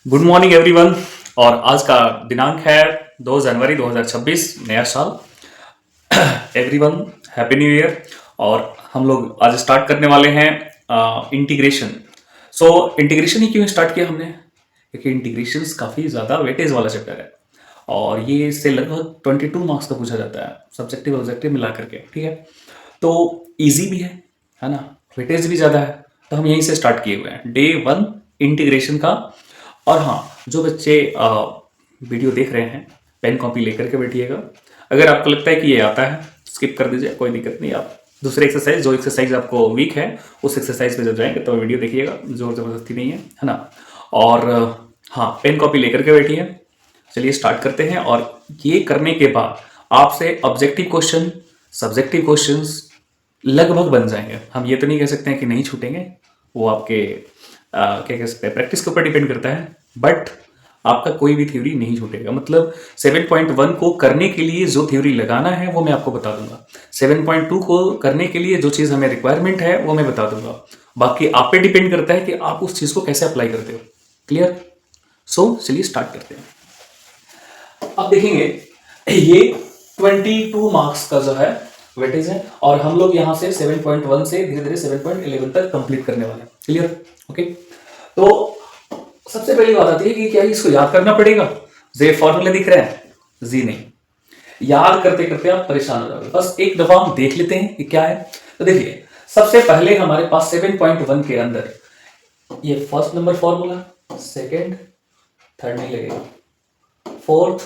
Good morning everyone. और आज का दिनांक है 2 जनवरी 2026, नया साल। Everyone happy new year. और हम लोग आज स्टार्ट करने वाले हैं इंटीग्रेशन। सो इंटीग्रेशन ही क्यों स्टार्ट किया हमने, क्योंकि इंटीग्रेशन काफ़ी ज़्यादा वेटेज वाला चैप्टर है और ये इससे लगभग 22 मार्क्स का पूछा जाता है, सब्जेक्टिव ऑब्जेक्टिव मिला करके। ठीक है, तो इजी भी है ना, वेटेज भी ज़्यादा है, तो हम यहीं से स्टार्ट किए हुए हैं डे 1 इंटीग्रेशन का। और हाँ, जो बच्चे वीडियो देख रहे हैं पेन कॉपी लेकर के बैठिएगा। अगर आपको लगता है कि ये आता है स्किप कर दीजिए, कोई दिक्कत नहीं। आप दूसरे एक्सरसाइज, जो एक्सरसाइज आपको वीक है उस एक्सरसाइज पे जब जाएंगे तो वीडियो देखिएगा, जोर जबरदस्ती नहीं है ना। और हाँ, पेन कॉपी लेकर के बैठिए। चलिए स्टार्ट करते हैं। और ये करने के बाद आपसे ऑब्जेक्टिव क्वेश्चन, सब्जेक्टिव क्वेश्चंस लगभग बन जाएंगे। हम ये तो नहीं कह सकते हैं कि नहीं छूटेंगे, वो आपके क्या कह सकते हैं, प्रैक्टिस के ऊपर डिपेंड करता है। बट आपका कोई भी थ्योरी नहीं छूटेगा। मतलब 7.1 को करने के लिए जो थ्योरी लगाना है वो मैं आपको बता दूंगा, 7.2 को करने के लिए जो चीज़ हमें रिक्वायरमेंट है वो मैं बता दूंगा। बाकी आप पे डिपेंड करता है कि आप उस चीज़ को कैसे अप्लाई करते हो। क्लियर? सो चलिए स्टार्ट करते हैं। अब देखेंगे ये 22 मार्क्स का जो है वेटेज है और हम लोग यहाँ से 7.1 से धीरे धीरे 7.11 तक कंप्लीट करने वाले हैं। क्लियर? ओके, तो सबसे पहली बात आती है कि क्या इसको याद करना पड़ेगा? जे फॉर्मूले दिख रहे हैं? जी नहीं, याद करते करते आप परेशान हो जाओगे। बस एक दफा हम देख लेते हैं कि क्या है। तो देखिए, सबसे पहले हमारे पास 7.1 के अंदर ये first number formula, second, third नहीं लगेगा, फोर्थ,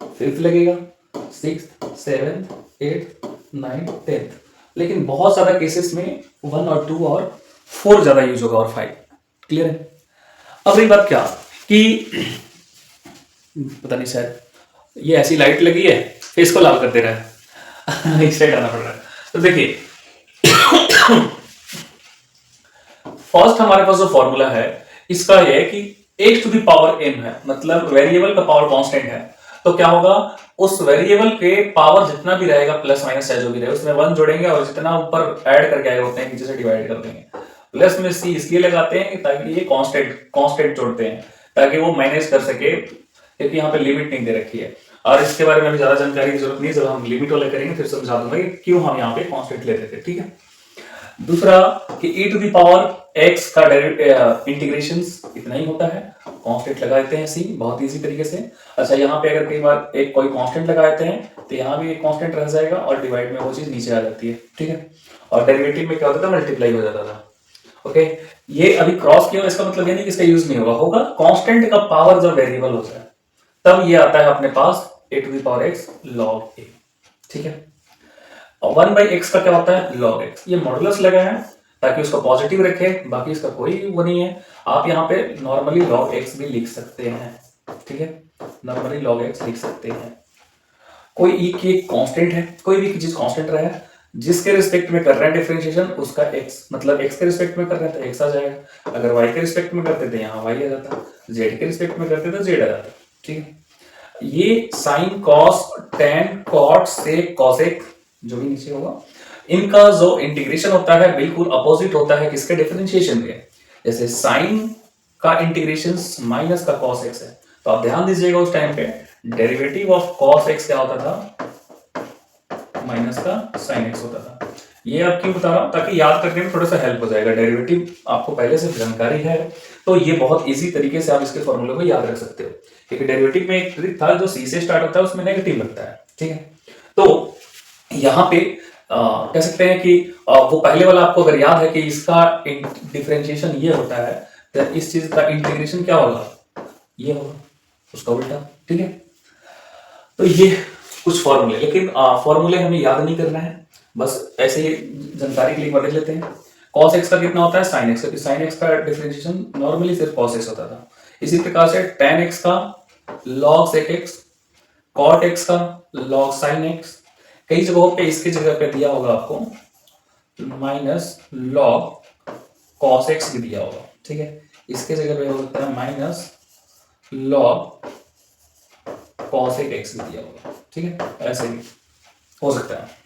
फिफ्थ लगेगा, sixth, seventh, eighth, ninth, tenth. लेकिन बहुत ज्यादा केसेस में 1 और 2 और 4 ज्यादा यूज होगा और 5। क्लियर है? अब रही बात क्या कि पता नहीं, शायद ये ऐसी लाइट लगी है फेस को लाल कर दे रहा है। इस साइड आना पड़ रहा है। तो देखिए, फर्स्ट हमारे पास जो फॉर्मूला है इसका ये है कि x to the power m है, मतलब वेरिएबल का पावर कांस्टेंट है। तो क्या होगा, उस वेरिएबल के पावर जितना भी रहेगा प्लस माइनस चाहे जो भी रहे उसमें 1 जोड़ेंगे और जितना ऊपर ऐड करके आए होते हैं नीचे से डिवाइड कर देंगे। प्लस में c इसलिए लगाते हैं ताकि ये कांस्टेंट कांस्टेंट जोड़ते हैं ताकि वो मैनेज कर सके, क्योंकि यहाँ पे लिमिट नहीं दे रखी है। और इसके बारे में भी ज्यादा जानकारी की जरूरत नहीं, जब हम लिमिट वाला करेंगे फिर समझा दूंगा कि क्यों हम यहाँ पे कांस्टेंट लेते थे। ठीक है, दूसरा कि e to the power x का इंटीग्रेशन इतना ही होता है, कांस्टेंट लगा देते हैं c, बहुत इजी तरीके से। अच्छा, यहाँ पे अगर कई बार एक कोई कांस्टेंट लगा देते हैं तो यहाँ भी एक कांस्टेंट रह जाएगा और डिवाइड में वो चीज नीचे आ जाती है। ठीक है, और डेरिवेटिव में क्या होता था, मल्टीप्लाई हो जाता था। ओके, ये अभी क्रॉस किया, इसका मतलब ये नहीं कि इसका यूज नहीं होगा, होगा। कांस्टेंट का पावर जब वेरिएबल होता है तब ये आता है अपने पास a to the power x log a। ठीक है, और 1/x का क्या होता है, log x। ये मॉडुलस लगा है ताकि उसको पॉजिटिव रखे, बाकी इसका कोई वो नहीं है। आप यहाँ पे नॉर्मली log x भी लिख सकते हैं। ठीक है, नॉर्मली log x लिख सकते हैं। कोई e की एक कांस्टेंट है, कोई भी चीज कांस्टेंट रहा है, जिसके रिस्पेक्ट में कर रहे हैं डिफरेंशिएशन उसका x, मतलब x के रिस्पेक्ट में कर रहे हैं तो x आ जाएगा। अगर y के रिस्पेक्ट में करते थे यहाँ y आ जाता, z के रिस्पेक्ट में करते तो z आ जाता। ठीक है, ये साइन, कॉस, टेन, कॉट, सेक, कॉसेक जो भी नीचे होगा, इनका जो इंटीग्रेशन होता है बिल्कुल अपोजिट होता है किसके, डिफरेंशिएशन के। जैसे साइन का इंटीग्रेशन माइनस का कॉस एक्स है, तो आप ध्यान दीजिएगा उस टाइम पे डेरिवेटिव ऑफ कॉस एक्स क्या होता था, माइनस का साइन एक्स होता था। ये आप क्यों बता रहा हूं, ताकि याद करने में थोड़ा सा हेल्प हो जाएगा। डेरिवेटिव आपको पहले से जानकारी है तो ये बहुत इजी तरीके से आप इसके फॉर्मूले को याद रख सकते हो, क्योंकि डेरिवेटिव में एक ट्रिक था जो सी से स्टार्ट होता है उसमें नेगेटिव लगता है। ठीक है, तो यहाँ पे कह सकते हैं कि वो पहले वाला आपको अगर याद है कि इसका डिफरेंशिएशन ये होता है तो इस चीज का इंटीग्रेशन क्या होगा, ये होगा, उसका उल्टा। ठीक है, तो ये कुछ फॉर्मूले, लेकिन फॉर्मूले हमें याद नहीं करना है, बस ऐसे ही जानकारी के लिए पढ़ लेते हैं। cos x का कितना होता है, sin x का, sin x का डिफरेंशिएशन नॉर्मली सिर्फ cos x होता था। इसी प्रकार से tan x का log sec x, cot x का log sin x, कई जगहों पे इसकी जगह पे दिया होगा आपको माइनस log cos x भी दिया होगा। ठीक है, इसके जगह पे हो सकता है माइनस log cosec x भी दिया होगा। ठीक है, ऐसे भी हो सकता है।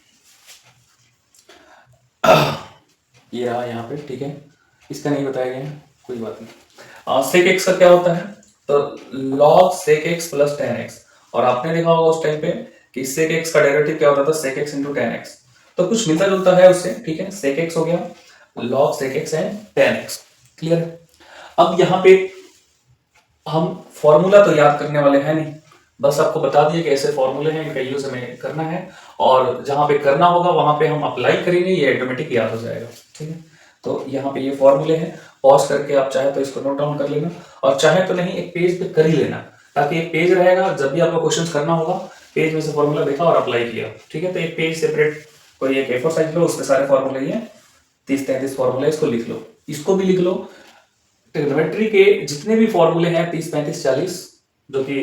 ये रहा यहाँ पे। ठीक है, इसका नहीं बताया गया है, कोई बात नहीं। sec x का क्या होता है, तो log sec x plus tan x, और आपने देखा होगा उस टाइम पे कि sec x का डेरिवेटिव क्या होता था, sec x into tan x, तो कुछ मिलता जुलता है उससे, ठीक है। sec x हो गया, log sec x है tan x, क्लियर है। अब यहाँ पे हम फॉर्मूला तो याद करने वाले हैं नहीं, बस आपको बता दिए कि ऐसे फॉर्मूले हैं, इनका यूज हमें करना है, और जहां पे करना होगा वहां पे हम अप्लाई करेंगे, ये ऑटोमेटिक याद हो जाएगा, ठीक है। तो यहाँ पे ये फॉर्मूले हैं, पॉज करके आप चाहे तो इसको नोट डाउन कर लेना, और चाहे तो नहीं एक पेज पे कर ही लेना, ताकि एक पेज रहेगा, जब भी आपको क्वेश्चन करना होगा पेज में से फॉर्मूला देखा और अप्लाई किया, ठीक है। तो एक पेज सेपरेट कोई एक A4 साइज लो, उसमें सारे फॉर्मूले ये 30-33 फॉर्मूले, इसको लिख लो, इसको भी लिख लो। ट्रिग्नोमेट्री के जितने भी फॉर्मूले हैं 30-35-40 जो कि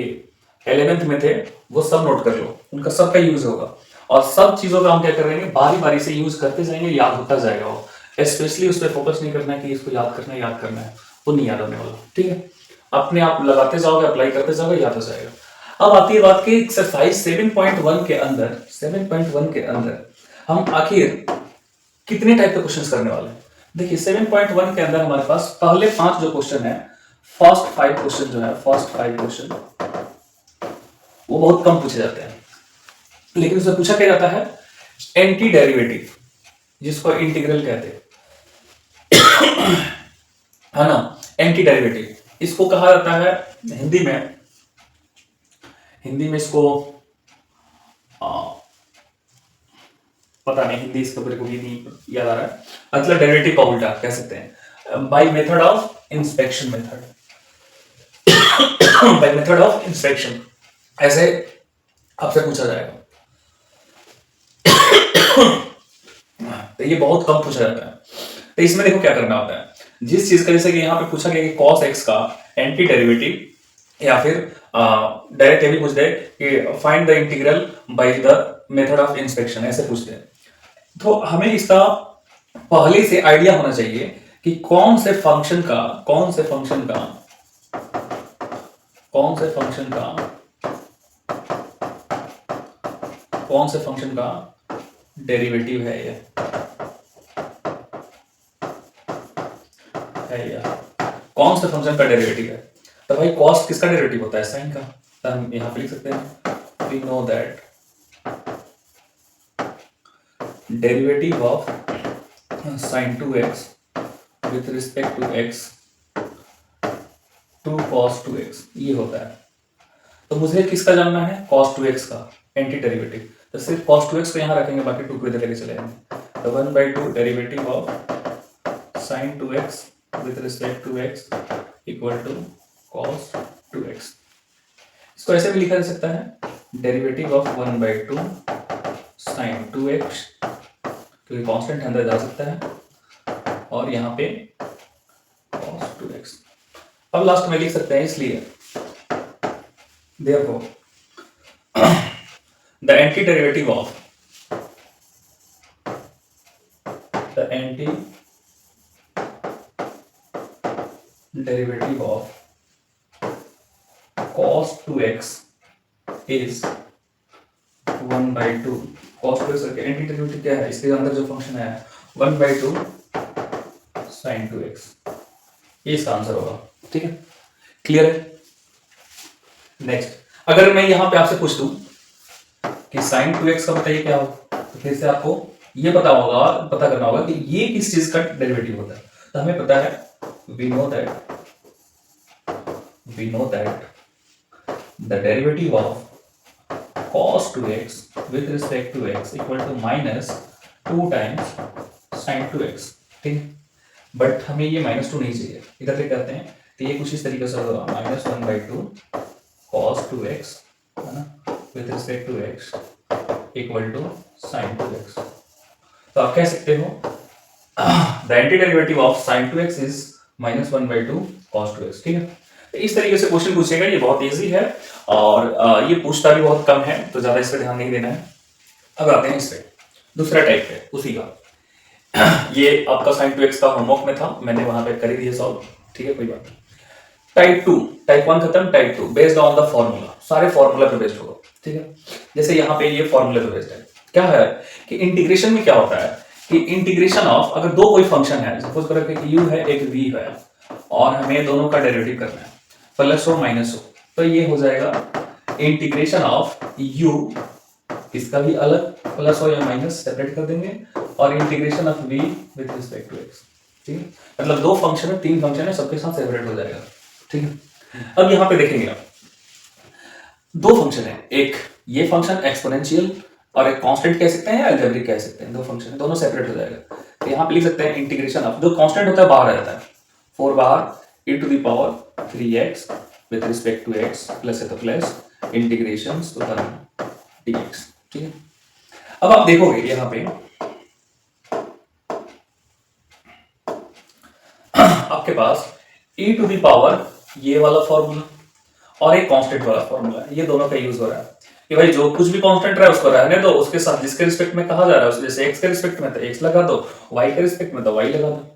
11th में थे, वो सब नोट कर लो, उनका सबका यूज होगा, और सब चीजों का हम क्या करेंगे, बारी बारी से यूज करते जाएंगे, याद होता जाएगा वो। स्पेशली उस पर फोकस नहीं करना है कि इसको याद करना है, वो नहीं याद होने वाला, ठीक है। अपने आप लगाते जाओगे, अप्लाई करते जाओगे, याद हो जाएगा। अब आती है बात की एक्सरसाइज 7.1 के अंदर, 7.1 के अंदर हम आखिर कितने टाइप के क्वेश्चंस करने वाले हैं। देखिए 7.1 के अंदर हमारे पास पहले 5 जो क्वेश्चन है, फर्स्ट 5 क्वेश्चन जो है, फर्स्ट 5 क्वेश्चन वो बहुत कम पूछे जाते हैं, लेकिन उसमें पूछा क्या जाता है, एंटी डेरिवेटिव, जिसको इंटीग्रल कहते हैं, है ना, एंटी डेरिवेटिव इसको कहा जाता है हिंदी में, इसको पता नहीं, हिंदी इसके ऊपर कोई नहीं याद आ रहा है, मतलब डेरिवेटिव का उल्टा कह सकते हैं, by method of inspection, by method of inspection, ऐसे आपसे पूछा जाएगा। तो ये बहुत कम पूछा जाता है। तो इसमें देखो क्या करना होता है, जिस चीज का, जैसे कि यहाँ पे पूछा गया कि cos x का एंटी डेरिवेटिव, या फिर डायरेक्ट ये भी पूछ दे कि find the integral by the method of inspection, ऐसे पूछते हैं। तो हमें इसका पहले से आइडिया होना चाहिए कि कौन से फंक्शन का डेरिवेटिव है ये, कौन से फंक्शन का डेरिवेटिव है। तो भाई कॉस्ट किसका डेरिवेटिव होता है, साइन का, तो हम यहां पे लिख सकते हैं, we know that derivative of sin 2x with respect to x 2 cos 2x ये होता है। तो मुझे किसका जानना है, cos 2x का एंटी डेरिवेटिव, तो सिर्फ cos 2x को यहां रखेंगे, बाकी 2 को इधर लेके चले जाएंगे। तो 1/2 derivative of sin 2x with respect to x equal to cos 2x। इसको ऐसे भी लिखा जा सकता है, डेरिवेटिव ऑफ 1/2 sin 2x, क्योंकि कांस्टेंट अंदर जा सकता है, और यहाँ पे cos 2x। अब लास्ट में लिख सकते हैं, इसलिए therefore the anti derivative of cos 2x is 1/2 cos 2x का एंटी डेरिवेटिव क्या है, इसके अंदर जो फंक्शन है 1/2 sin 2x, ये इसका आंसर होगा, ठीक है, क्लियर है। नेक्स्ट, अगर मैं यहां पे आपसे पूछ दूं कि sin 2x का बताइए क्या हो, तो फिर से आपको ये पता करना होगा कि ये किस चीज का डेरिवेटिव होता है। तो हमें पता है, we know that the derivative of cos 2x with respect to x equal to minus 2 times sin 2x, ठीक है। बट हमें ये -2 नहीं चाहिए, इधर से करते हैं, तो ये कुछ इस तरीके से होगा, -1/2 cos 2x, है ना, with respect to x equal to sin 2x। तो आप कह सकते हो the antiderivative of sin 2x is -1/2 cos 2x, ठीक है। तो इस तरीके से क्वेश्चन पूछेगा, ये बहुत इजी है, और ये पूछता भी बहुत कम है, तो ज्यादा इस पर ध्यान नहीं देना है। अब आते हैं इस पे, दूसरा टाइप है उसी का, ये आपका sin 2x का होमवर्क में था, मैंने वहां पे कर ही दिया सॉल्व, ठीक है, कोई बात नहीं। टाइप 2, टाइप 1 खत्म, type 2 based on the formula, सारे फॉर्मूला पे बेस्ड होगा, ठीक है। जैसे यहाँ पे ये फॉर्मूला पे बेस्ड है, क्या है कि इंटीग्रेशन में क्या होता है कि इंटीग्रेशन ऑफ, अगर दो कोई फंक्शन है, सपोज करो कि u है एक v है, और हमें दोनों का डेरिवेटिव करना है, प्लस हो माइनस हो, तो ये हो जाएगा इंटीग्रेशन ऑफ u, इसका भी अलग प्लस हो या माइनस सेपरेट कर देंगे, और integration of v with respect to x। ठीक है, मतलब दो फंक्शन है, तीन फंक्शन है, सबके साथ सेपरेट हो जाएगा। ठीक है, अब यहाँ पे देखेंगे आप दो फंक्शन है, एक ये फंक्शन एक्सपोनेंशियल और एक कांस्टेंट कह सकते हैं या अलजेब्रिक कह सकते हैं, दो फंक्शन है, दोनों सेपरेट हो जाएगा। तो यहाँ पे लिख सकते हैं इंटीग्रेशन ऑफ, जो कांस्टेंट होता है बाहर आ जाता है, 4 बाहर e to the power 3x with respect to x plus है तो प्लस इंटीग्रेशन टू dx। ठीक है, अब आप देखोगे यहाँ पे आपके पास e टू द पावर ये वाला फॉर्मूला और एक कांस्टेंट वाला फॉर्मूला है, ये दोनों का यूज हो रहा है कि भाई जो कुछ भी कांस्टेंट रहा है उसको रहने दो, उसके साथ जिसके रिस्पेक्ट में कहा जा रहा है, जैसे x के रिस्पेक्ट में तो x लगा दो, y के रिस्पेक्ट में तो y लगा दो।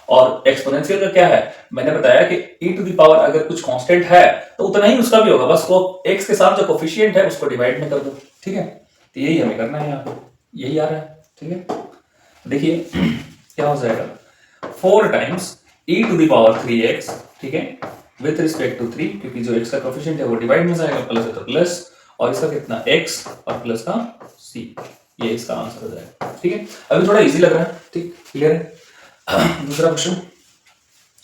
और एक्सपोनेंशियल का क्या है, मैंने बताया कि e टू द पावर अगर कुछ कांस्टेंट है तो उतना ही उसका भी होगा, बस वो x के साथ जो कोफिशिएंट है उसको डिवाइड में कर दो। ठीक है, तो यही हमें करना है, यहाँ पे यही आ रहा है। ठीक है, देखिए क्या हो जाएगा 4 times e to the power 3x, ठीक है, विथ रिस्पेक्ट टू 3, क्योंकि जो x का कोफिशिएंट है वो डिवाइड में जाएगा, प्लस है तो प्लस, और इसका कितना x और प्लस का c, ये इसका आंसर हो जाएगा। ठीक है, अभी थोड़ा इजी लग रहा है, ठीक क्लियर है। दूसरा क्वेश्चन,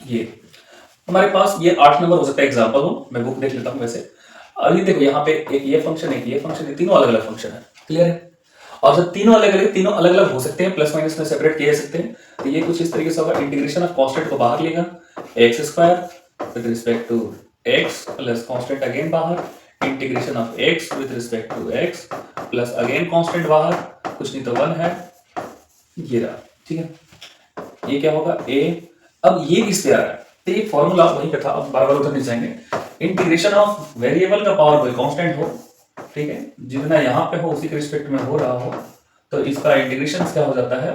ये हमारे पास ये 8 नंबर हो सकता है, एग्जांपल हो, मैं बुक देख लेता हूँ वैसे। अभी देखो यहाँ पे एक ये फंक्शन है, एक ये फंक्शन है, तीनों अलग अलग फंक्शन है, क्लियर है। और जब तीनों अलग अलग हो सकते हैं, प्लस माइनस में सेपरेट किए जा सकते हैं, तो ये कुछ इस तरीके से होगा, इंटीग्रेशन ऑफ कांस्टेंट को बाहर लेगा, X square with respect to X plus constant again बाहर, integration of X with respect to X plus again constant बाहर, कुछ नहीं तो 1 है, ये रहा। ठीक है, ये क्या होगा a, अब ये इस पे आ रहा है, तो ये फॉर्मूला वही का था, अब बार बार उधर नहीं जाएंगे। इंटीग्रेशन ऑफ वेरिएबल का पावर कोई कांस्टेंट हो, ठीक है, जितना यहाँ पे हो उसी के रिस्पेक्ट में हो रहा हो, तो इसका इंटीग्रेशन क्या हो जाता है,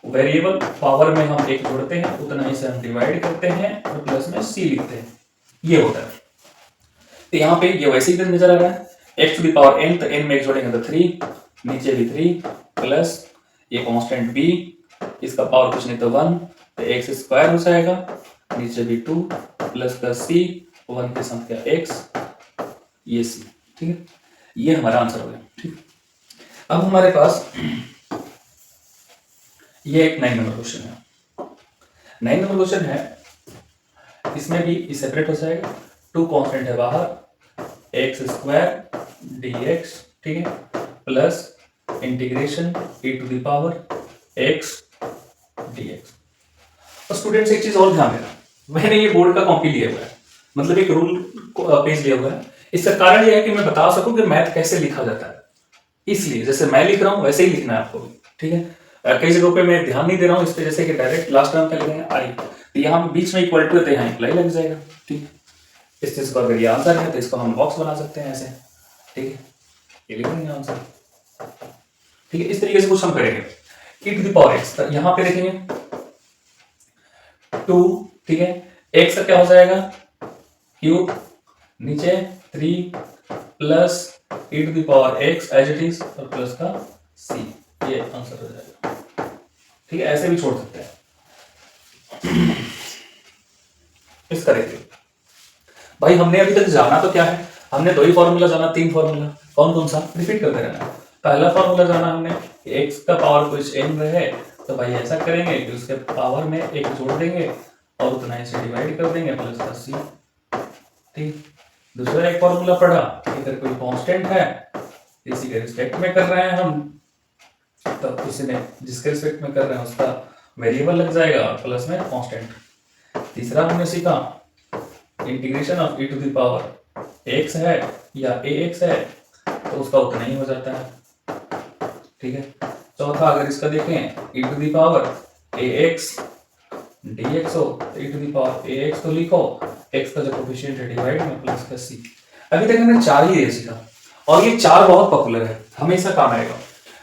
वेरिएबल पावर में हम एक जोड़ते हैं, उतना ही से हम डिवाइड करते हैं और प्लस में c लिखते हैं, ये होता है। तो यहाँ पे ये वैसे ही नजर आ रहा है, x to the power n, तो n में एक जोड़ेंगे तो 3, नीचे भी 3 प्लस ये कांस्टेंट b, इसका पावर कुछ नहीं तो 1, तो एक्स स्क्वायर हो जाएगा, नीचे भी 2 प्लस का c, 1 के साथ क्या x, ये c। ठीक है, ये हमारा आंसर हो गया। ठीक, अब हमारे पास ये एक 9 नंबर क्वेश्चन है। 9 नंबर क्वेश्चन है, इसमें भी सेपरेट हो जाएगा, 2 कांस्टेंट है बाहर, एक्स स्क्वायर dx, ठीक है, plus integration e to the power x dx। और स्टूडेंट्स एक चीज और ध्यान देना, मैंने ये बोर्ड का कॉपी लिया हुआ है, मतलब एक रूल पेज लिया हुआ है, इसका कारण यह है कि मैं बता सकूं कि मैथ कैसे लिखा जाता है, इसलिए जैसे मैं लिख रहा हूं वैसे ही लिखना है आपको भी। ठीक है, कई जगहों पे मैं ध्यान नहीं दे रहा हूं इस पे, जैसे कि डायरेक्ट लास्ट टर्म क्या लिखेंगे आई, तो यहाँ बीच में इक्वल टू है तो यहाँ इम्प्लाई लग जाएगा। ठीक है, इस चीज को अगर ये आंसर है तो इसको हम बॉक्स बना सकते हैं ऐसे। ठीक है, ये लिखेंगे आंसर। ठीक है, इस तरीके से कुछ हम करेंगे, e to the power x, तो यहाँ पे देखेंगे 2, ठीक है, x का क्या हो जाएगा क्यूब, नीचे 3 plus e to the power x as it is और प्लस का c, ये आंसर हो जाएगा। ठीक है, ऐसे भी छोड़ सकते हैं। इस करेंगे भाई, हमने अभी तक जाना तो क्या है, हमने 2 ही फॉर्मूला जाना, 3 फॉर्मूला, कौन कौन सा रिपीट करते रहना। पहला फॉर्मूला जाना हमने x का पावर कुछ n है, तो भाई ऐसा करेंगे कि उसके पावर में एक जोड़ देंगे और उतना ही से डिवाइड कर देंगे प्लस का c। ठीक, दूसरा एक फॉर्मूला पढ़ा, अगर कोई कांस्टेंट है इसी के रिस्पेक्ट में कर रहे हैं हम, तो उसी में जिसके रिस्पेक्ट में कर रहे हैं उसका वेरिएबल लग जाएगा और प्लस में कांस्टेंट। तीसरा हमने सीखा integration of e to the power x है या ax है तो उसका उतना ही हो जाता है। ठीक है, चौथा अगर इसका देखें e to the power ax dx हो तो e to the power ax तो लिखो, x का जो कोफिशिएंट है डिवाइड में प्लस का c। अभी तक हमने 4 ही सीखा और ये 4 बहुत पॉपुलर है, हमेशा काम आएगा।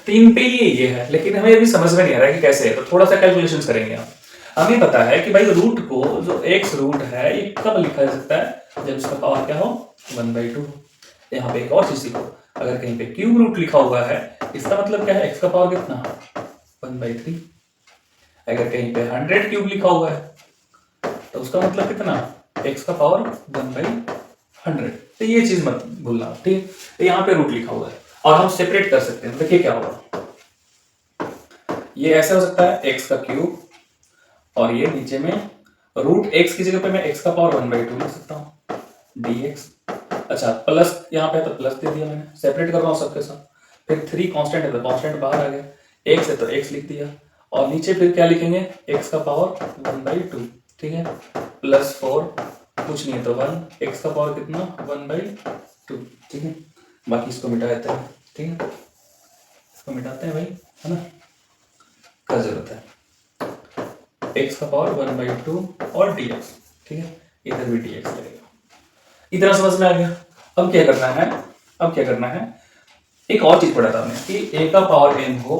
3 पे ये है, लेकिन हमें अभी समझ में नहीं आ रहा है कि कैसे है, तो थोड़ा सा कैलकुलेशंस करेंगे हम। हमें पता है कि भाई रूट को, जो x रूट है ये कब लिखा जा सकता है, जब इसका पावर क्या हो 1/2 हो। यहाँ पे एक और चीज सीखो, अगर कहीं पे क्यूब रूट लिखा हुआ है इसका मतलब क्या है, x का पावर कितना 1/3। अगर कहीं पे 100 क्यूब लिखा हुआ है तो उसका मतलब कितना x का पावर 1/100। तो ये चीज मत भूलना, ठीक है। तो यहाँ पे रूट लिखा हुआ है और हम सेपरेट कर सकते हैं। देखिए क्या होगा, ये ऐसे हो सकता है x का क्यूब और ये नीचे में रूट x की जगह पे मैं x का पावर 1/2 लिख सकता हूँ dx। अच्छा प्लस यहाँ पे तो प्लस दे दिया मैंने, सेपरेट कर रहा हूँ सबके साथ। फिर 3 कांस्टेंट है तो कांस्टेंट बाहर आ गया, x है तो x लिख दिया और नीचे फिर क्या लिखेंगे x का पावर 1/2, ठीक है। +4 कुछ नहीं है तो 1, x का पावर कितना 1/2, ठीक है। बाकी इसको मिटा देते हैं, ठीक है, इसको मिटाते हैं भाई, है ना, क्या जरूरत है। x का पावर 1/2 और dx, ठीक है, इधर भी dx लगेगा। इतना समझ में आ गया। अब क्या करना है, अब क्या करना है, एक और चीज पढ़ा था हमने कि a का पावर n हो,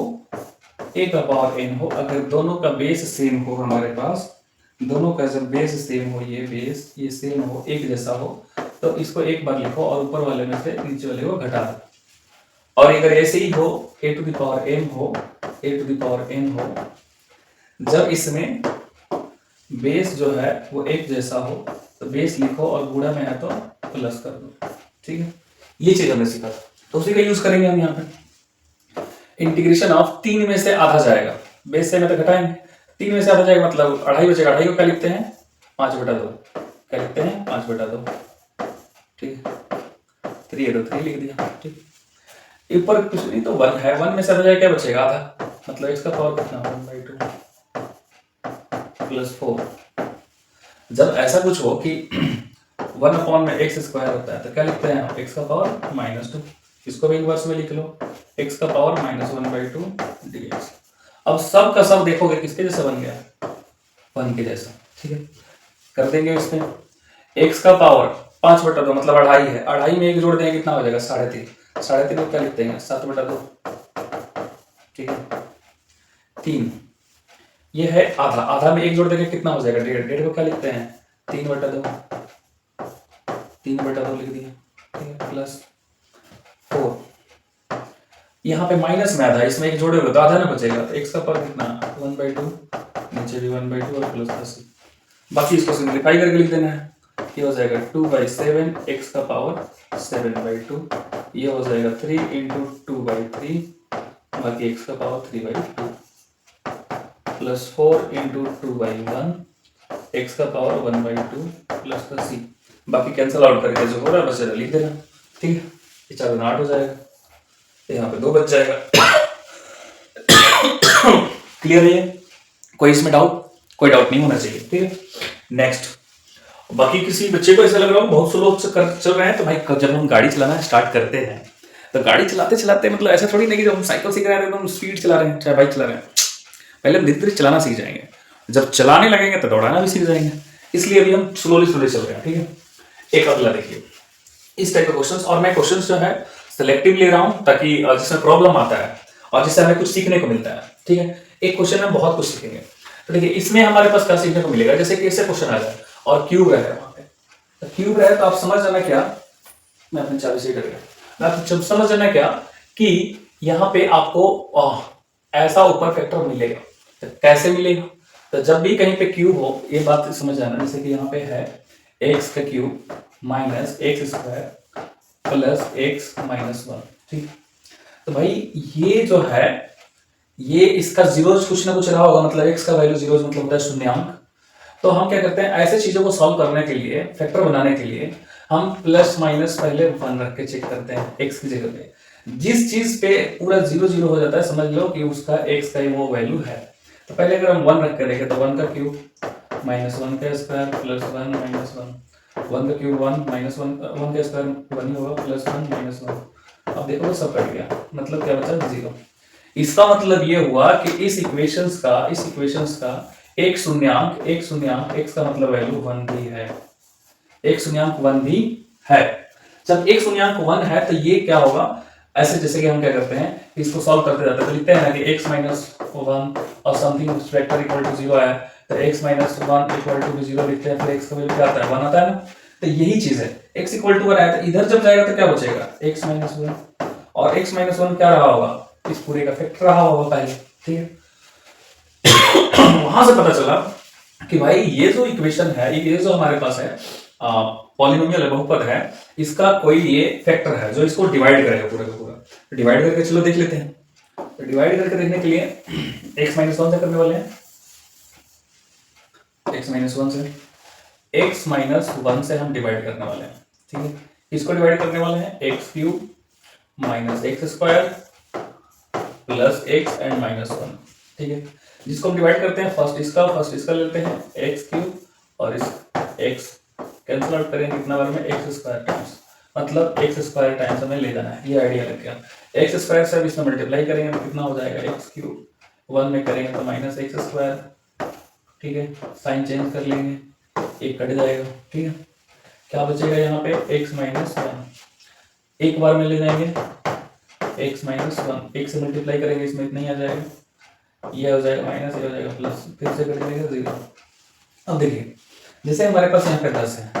a का पावर n हो, अगर दोनों का बेस सेम हो, हमारे पास दोनों का जब बेस सेम हो, ये बेस ये सेम हो, एक जैसा हो, तो इसको एक बार लिखो और ऊपर वाले में से नीचे वाले को घटा दो। और अगर ऐसे ही हो a to the power m हो, a to the power n हो, जब इसमें बेस जो है वो एक जैसा हो तो बेस लिखो और गुणा में है तो प्लस कर दो, ठीक है। ये चीज हमने सीखा था, तो उसी का यूज करेंगे हम यहाँ पे। इंटीग्रेशन ऑफ 3 में से आधा जाएगा, बेस से में तो घटाएंगे, 3 में से आधा जाएगा मतलब 2.5 बचेगा। 2.5 को क्या लिखते हैं 5/2, क्या लिखते हैं 5/2, ठीक है। 3 है तो 3 लिख दिया, ठीक। ऊपर कुछ नहीं तो 1 है, 1 में से आधा जाएगा, क्या बचेगा आधा, मतलब इसका पावर कितना 1/2 +4। जब ऐसा कुछ हो कि 1 में x स्क्वायर होता है तो क्या लिखते हैं x का पावर -2, इसको भी इनवर्स में लिख लो, x का पावर -1/2 dx। अब सब का सब देखोगे किसके जैसा बन गया, 1 के जैसा, ठीक है। कर देंगे इसमें x का पावर 5/2 मतलब 2.5 है, 2.5 में 1 जोड़ देंगे कितना हो जाएगा 3.5, 3.5 को क्या लिखते हैं 7/2, ठीक है। 3 ये है आधा, आधा में 1 जोड़ देंगे कितना हो जाएगा 1.5, 1.5 को क्या लिखते हैं 3/2, 3/2 लिख दिया, ठीक है। +4 यहाँ पे माइनस में आधा, इसमें 1 जोड़ोगे तो आधा ना बचेगा, तो x का पावर कितना 1/2, नीचे भी 1/2 और +10। बाकी इसको सिंप्लीफाई करके लिख देना है, ये हो जाएगा 2/7, x का पावर 7/2, ये हो जाएगा 3 × 2/3, बाकी x का पावर 3/2, +4 × 2/1, x का पावर 1/2 +10, बाकी कैंसिल आउट करके जो हो रहा है बस इधर लिख देना, ठीक है। ये 4 8 हो जाएगा, यहाँ पे 2 बच जाएगा। क्लियर है ये, कोई इसमें डाउट, कोई डाउट नहीं होना चाहिए, ठीक है। नेक्स्ट, बाकी किसी बच्चे को ऐसा लग रहा हो बहुत स्लो चल रहे हैं, तो भाई जब हम गाड़ी चलाना स्टार्ट करते हैं तो गाड़ी चलाते चलाते मतलब ऐसा थोड़ी नहीं कि जब हम साइकिल सीख रहे हैं एकदम स्पीड चला रहे हैं, चाहे बाइक चला रहे हैं, पहले हम धीरे धीरे चलाना सीख जाएंगे, जब चलाने लगेंगे तो दौड़ाना भी सीख जाएंगे, इसलिए अभी हम स्लोली स्लोली चल रहे हैं, ठीक है। एक अगला देखिए, इस टाइप के क्वेश्चंस, और मैं क्वेश्चंस जो है सिलेक्टिव ले रहा हूं ताकि जिसमें प्रॉब्लम आता है और जिससे हमें कुछ सीखने को मिलता है, ठीक है। एक क्वेश्चन में बहुत कुछ सीखेंगे, तो देखिए इसमें हमारे पास क्या सीखने को मिलेगा, जैसे कि ऐसे क्वेश्चन आ जाए और क्यूब रहे वहां पे, तो क्यूब रहे तो आप समझ जाना क्या, मैं अपनी चाबी से करेगा, आप समझ जाना क्या कि यहाँ पे आपको ऐसा ऊपर फैक्टर मिलेगा, तो कैसे मिलेगा, तो जब भी कहीं पे क्यूब हो ये बात समझ जाना, जैसे कि यहाँ पे है x का cube minus x square plus x -1, ठीक। तो भाई ये जो है ये इसका जीरोज कुछ ना कुछ रहा होगा, मतलब x का वैल्यू जीरोज मतलब होता है शून्यांक। तो हम क्या करते हैं ऐसे चीजों को सॉल्व करने के लिए, फैक्टर बनाने के लिए हम प्लस माइनस पहले 1 रख के चेक करते हैं x की जगह पे। जिस चीज पे पूरा 0 0 हो जाता है समझ लो कि उसका x का वो वैल्यू है, तो पहले अगर हम 1 रख के देखें तो 1 का क्यूब -1 का स्क्वायर प्लस 1 -1, 1 का क्यूब 1 -1, 1 का स्क्वायर 1 ही होगा प्लस 1 -1। अब देखो सब कट गया, मतलब क्या बचा 0। इसका मतलब ये हुआ कि इस इक्वेशंस का एक शून्यांक x का मतलब वैल्यू 1 भी है, एक शून्यांक 1 भी है। जब एक शून्यांक 1 है तो ये क्या होगा, ऐसे जैसे कि हम क्या करते हैं इसको सॉल्व करते जाते हैं, तो लिखते हैं ना कि x -1 और समथिंग वेक्टर इक्वल टू 0 है, तो x -1 इक्वल टू 0 लिखते हैं, फिर x का वैल्यू क्या आता है 1 आता है ना। तो यही चीज है, x इक्वल टू 1 आया तो इधर जब जाएगा तो क्या बचेगा x -1, और x -1 क्या रहा होगा, इस पूरे का फैक्टर रहा होगा पहले, ठीक है। वहां से पता चला कि भाई ये जो इक्वेशन है, ये जो हमारे पास है पॉलिनोमियल है, बहुपद है, इसका कोई ये फैक्टर है जो इसको डिवाइड करेगा पूरा का पूरा। डिवाइड करके चलो देख लेते हैं। तो डिवाइड करके देखने के लिए x माइनस वन से करने वाले हैं, x माइनस वन से, x माइनस वन से हम डिवाइड करने वाले हैं। ठीक है, इसको डिवाइड करने वाले हैं x cube minus x square plus x and minus one. ठीक है, जिसको हम डिवाइड करते हैं फर्स्ट इसका लेते हैं एक्स क्यूब और इस एक्स कैंसिल आउट करेंगे कितना बार में, एक्स स्क्वायर टाइम्स, मतलब एक्स स्क्वायर टाइम्स हमें ले जाना है, ये आइडिया लग गया। एक्स स्क्वायर से अब इसमें मल्टीप्लाई करेंगे तो कितना हो जाएगा, एक्स क्यूब, वन में करेंगे तो माइनस एक्स स्क्वायर। ठीक है, साइन चेंज कर लेंगे, एक कट जाएगा। ठीक है, क्या बचेगा यहाँ पे, एक्स माइनस वन, एक बार में ले जाएंगे एक्स माइनस वन, एक से मल्टीप्लाई करेंगे इसमें इतना ही आ जाएगा, ये हो जाएगा माइनस, ये हो जाएगा प्लस, फिर से कर देंगे जीरो। अब देखिए, जैसे हमारे पास यहाँ पे 10 है,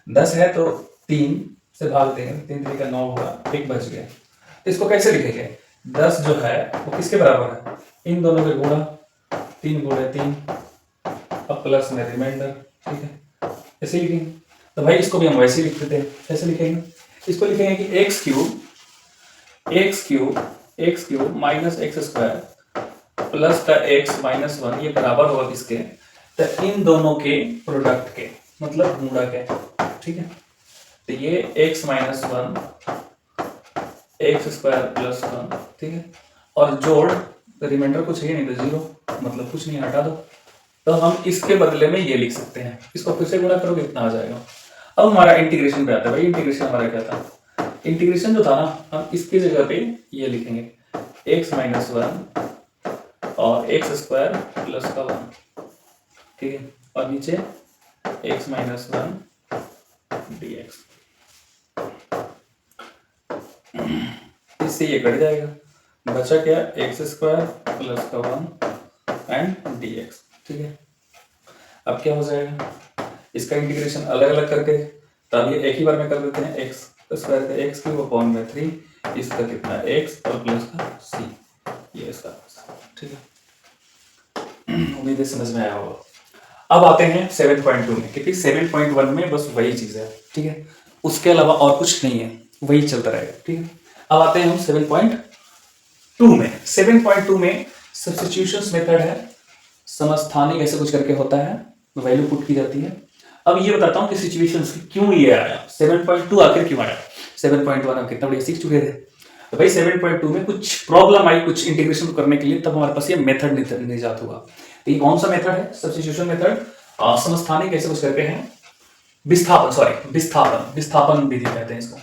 10 है तो 3 से भाग देंगे, 3 3 का 9 होगा, एक बच गया। तो इसको कैसे लिखेंगे, 10 जो है वो किसके बराबर है, इन दोनों के गुणा, 3 गुणे 3, अब प्लस में रिमाइंडर। ठीक है, ऐसे लिखेंगे। तो भाई इसको भी हम वैसे लिख देते हैं, कैसे लिखेंगे, इसको लिखेंगे कि x cube minus x square plus का एक्स माइनस वन, ये बराबर होगा किसके, तो इन दोनों के प्रोडक्ट के, मतलब गुणा के। ठीक है, तो ये x minus one x square plus one. ठीक है, और जोड़, रिमाइंडर कुछ है नहीं तो जीरो, मतलब कुछ नहीं, हटा दो। तो हम इसके बदले में ये लिख सकते हैं, इसको फिर से गुणा करोगे इतना आ जाएगा। अब हमारा इंटीग्रेशन पे आता है। भाई इंटीग्रेशन हमारा क्या था, इंटीग्रेशन जो था ना, हम इसकी जगह पे ये लिखेंगे एक्स माइनस वन और एक्स स्क्वायर प्लस का वन। ठीक है, और नीचे x minus one D x, इससे ये कट जाएगा, बचा क्या, एक्स स्क्वायर प्लस का वन एंड डी एक्स। ठीक है, अब क्या हो जाएगा, इसका इंटीग्रेशन अलग अलग करके, तब ये एक ही बार में कर देते हैं, एक्स स्क्वायर का एक्स क्यूब अपॉन में 3, इसका कितना एक्स और प्लस का सी, ये इसका। ठीक है, उम्मीद है समझ में आया होगा। अब आते हैं 7.2 में, क्योंकि 7.1 में बस वही चीज है। ठीक है, उसके अलावा और कुछ नहीं है, वही चलता रहेगा। ठीक है, अब आते हैं हम 7.2 में। 7.2 में सब्स्टिट्यूशंस मेथड है, समस्थानिक ऐसे कुछ करके होता है, वैल्यू पुट की जाती है। अब ये बताता हूं कि सिचुएशंस क्यों ये आया, 7.2 आखिर क्यों आया। 7.1 हम कितना बढ़िया सीख चुके थे। तो भाई 7.2 में कुछ प्रॉब्लम आई कुछ इंटीग्रेशन करने के लिए, तब हमारे पास ये मेथड निजात हुआ। तो ये कौन सा मेथड है, सब्स्टिट्यूशन मेथड, समस्थानिक ऐसे कुछ करके हैं, विस्थापन विधि कहते हैं इसको,